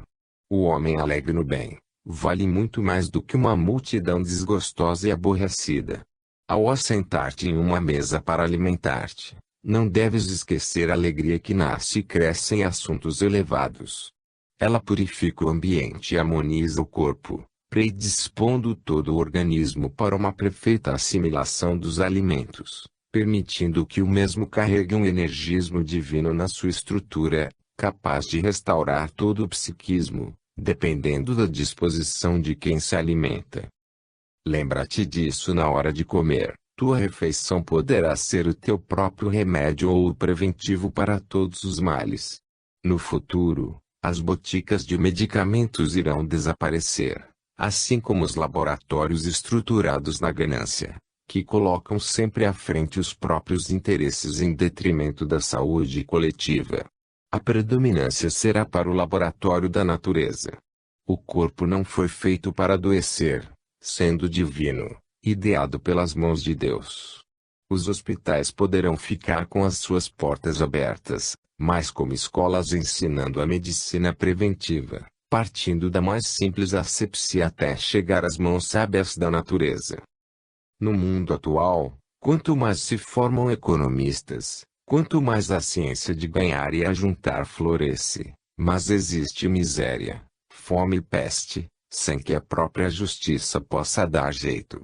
O homem alegre no bem, vale muito mais do que uma multidão desgostosa e aborrecida. Ao assentar-te em uma mesa para alimentar-te, não deves esquecer a alegria que nasce e cresce em assuntos elevados. Ela purifica o ambiente e harmoniza o corpo, predispondo todo o organismo para uma perfeita assimilação dos alimentos, permitindo que o mesmo carregue um energismo divino na sua estrutura, capaz de restaurar todo o psiquismo, dependendo da disposição de quem se alimenta. Lembra-te disso na hora de comer. Tua refeição poderá ser o teu próprio remédio ou o preventivo para todos os males. No futuro, as boticas de medicamentos irão desaparecer, assim como os laboratórios estruturados na ganância, que colocam sempre à frente os próprios interesses em detrimento da saúde coletiva. A predominância será para o laboratório da natureza. O corpo não foi feito para adoecer, sendo divino, ideado pelas mãos de Deus. Os hospitais poderão ficar com as suas portas abertas, mas como escolas ensinando a medicina preventiva, partindo da mais simples asepsia até chegar às mãos sábias da natureza. No mundo atual, quanto mais se formam economistas, quanto mais a ciência de ganhar e ajuntar floresce, mas existe miséria, fome e peste, sem que a própria justiça possa dar jeito.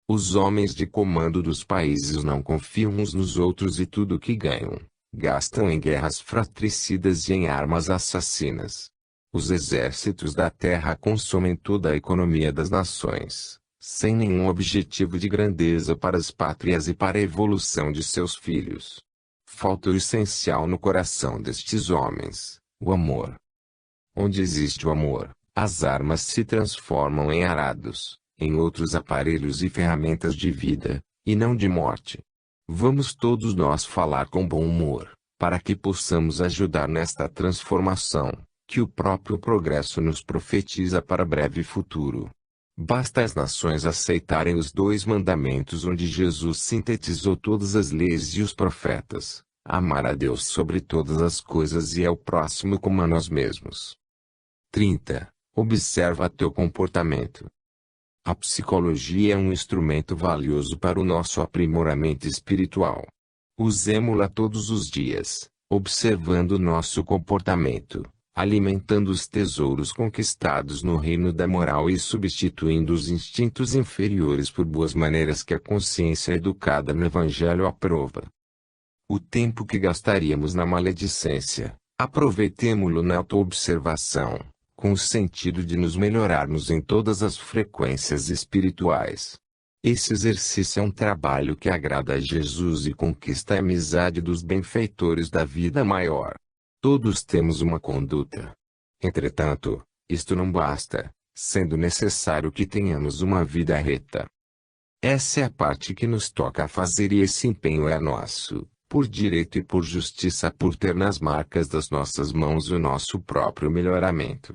Os homens de comando dos países não confiam uns nos outros e tudo o que ganham, gastam em guerras fratricidas e em armas assassinas. Os exércitos da terra consomem toda a economia das nações, sem nenhum objetivo de grandeza para as pátrias e para a evolução de seus filhos. Falta o essencial no coração destes homens, o amor. Onde existe o amor, as armas se transformam em arados, em outros aparelhos e ferramentas de vida, e não de morte. Vamos todos nós falar com bom humor, para que possamos ajudar nesta transformação, que o próprio progresso nos profetiza para breve futuro. Basta as nações aceitarem os 2 mandamentos onde Jesus sintetizou todas as leis e os profetas: amar a Deus sobre todas as coisas e ao próximo como a nós mesmos. 30. Observa teu comportamento. A psicologia é um instrumento valioso para o nosso aprimoramento espiritual. Usemo-la todos os dias, observando nosso comportamento, alimentando os tesouros conquistados no reino da moral e substituindo os instintos inferiores por boas maneiras que a consciência educada no Evangelho aprova. O tempo que gastaríamos na maledicência, aproveitemo-lo na autoobservação, com o sentido de nos melhorarmos em todas as frequências espirituais. Esse exercício é um trabalho que agrada a Jesus e conquista a amizade dos benfeitores da vida maior. Todos temos uma conduta. Entretanto, isto não basta, sendo necessário que tenhamos uma vida reta. Essa é a parte que nos toca fazer e esse empenho é nosso, por direito e por justiça, por ter nas marcas das nossas mãos o nosso próprio melhoramento.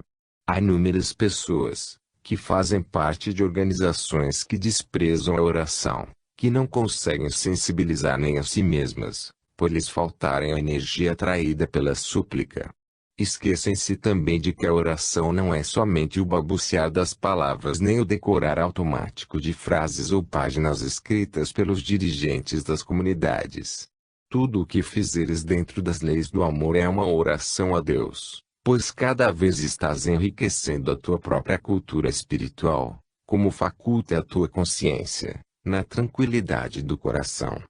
Há inúmeras pessoas, que fazem parte de organizações que desprezam a oração, que não conseguem sensibilizar nem a si mesmas, por lhes faltarem a energia atraída pela súplica. Esquecem-se também de que a oração não é somente o balbuciar das palavras nem o decorar automático de frases ou páginas escritas pelos dirigentes das comunidades. Tudo o que fizeres dentro das leis do amor é uma oração a Deus, pois cada vez estás enriquecendo a tua própria cultura espiritual, como faculta a tua consciência, na tranquilidade do coração.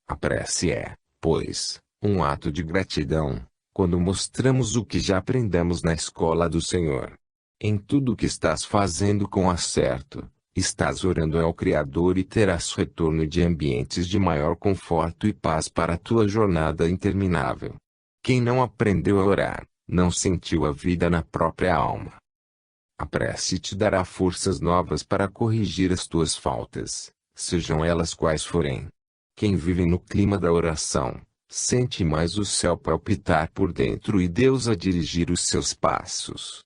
A prece é, pois, um ato de gratidão, quando mostramos o que já aprendemos na escola do Senhor. Em tudo o que estás fazendo com acerto, estás orando ao Criador e terás retorno de ambientes de maior conforto e paz para a tua jornada interminável. Quem não aprendeu a orar, não sentiu a vida na própria alma. A prece te dará forças novas para corrigir as tuas faltas, sejam elas quais forem. Quem vive no clima da oração, sente mais o céu palpitar por dentro e Deus a dirigir os seus passos.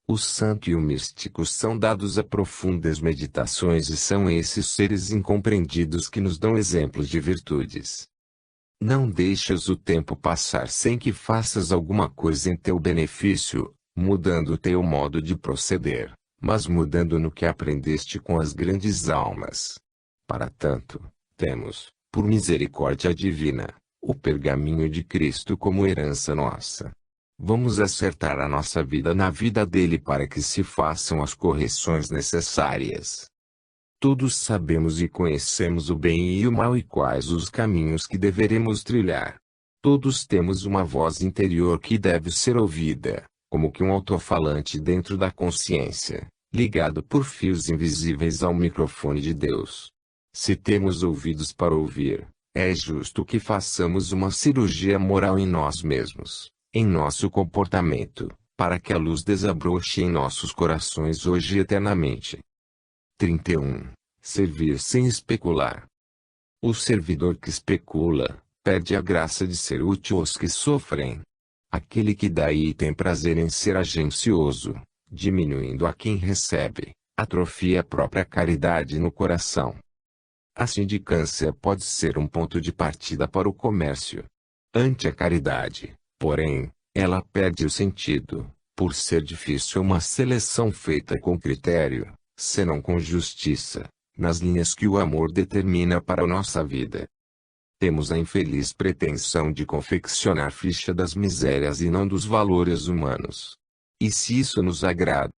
O santo e o místico são dados a profundas meditações e são esses seres incompreendidos que nos dão exemplos de virtudes. Não deixes o tempo passar sem que faças alguma coisa em teu benefício, mudando o teu modo de proceder, mas mudando no que aprendeste com as grandes almas. Para tanto, temos, por misericórdia divina, o pergaminho de Cristo como herança nossa. Vamos acertar a nossa vida na vida dele para que se façam as correções necessárias. Todos sabemos e conhecemos o bem e o mal e quais os caminhos que deveremos trilhar. Todos temos uma voz interior que deve ser ouvida, como que um alto-falante dentro da consciência, ligado por fios invisíveis ao microfone de Deus. Se temos ouvidos para ouvir, é justo que façamos uma cirurgia moral em nós mesmos, em nosso comportamento, para que a luz desabroche em nossos corações hoje e eternamente. 31. Servir sem especular. O servidor que especula, perde a graça de ser útil aos que sofrem. Aquele que dá e tem prazer em ser agencioso, diminuindo a quem recebe, atrofia a própria caridade no coração. A sindicância pode ser um ponto de partida para o comércio. Ante a caridade, porém, ela perde o sentido, por ser difícil uma seleção feita com critério, senão com justiça, nas linhas que o amor determina para a nossa vida. Temos a infeliz pretensão de confeccionar ficha das misérias e não dos valores humanos. E se isso nos agrada,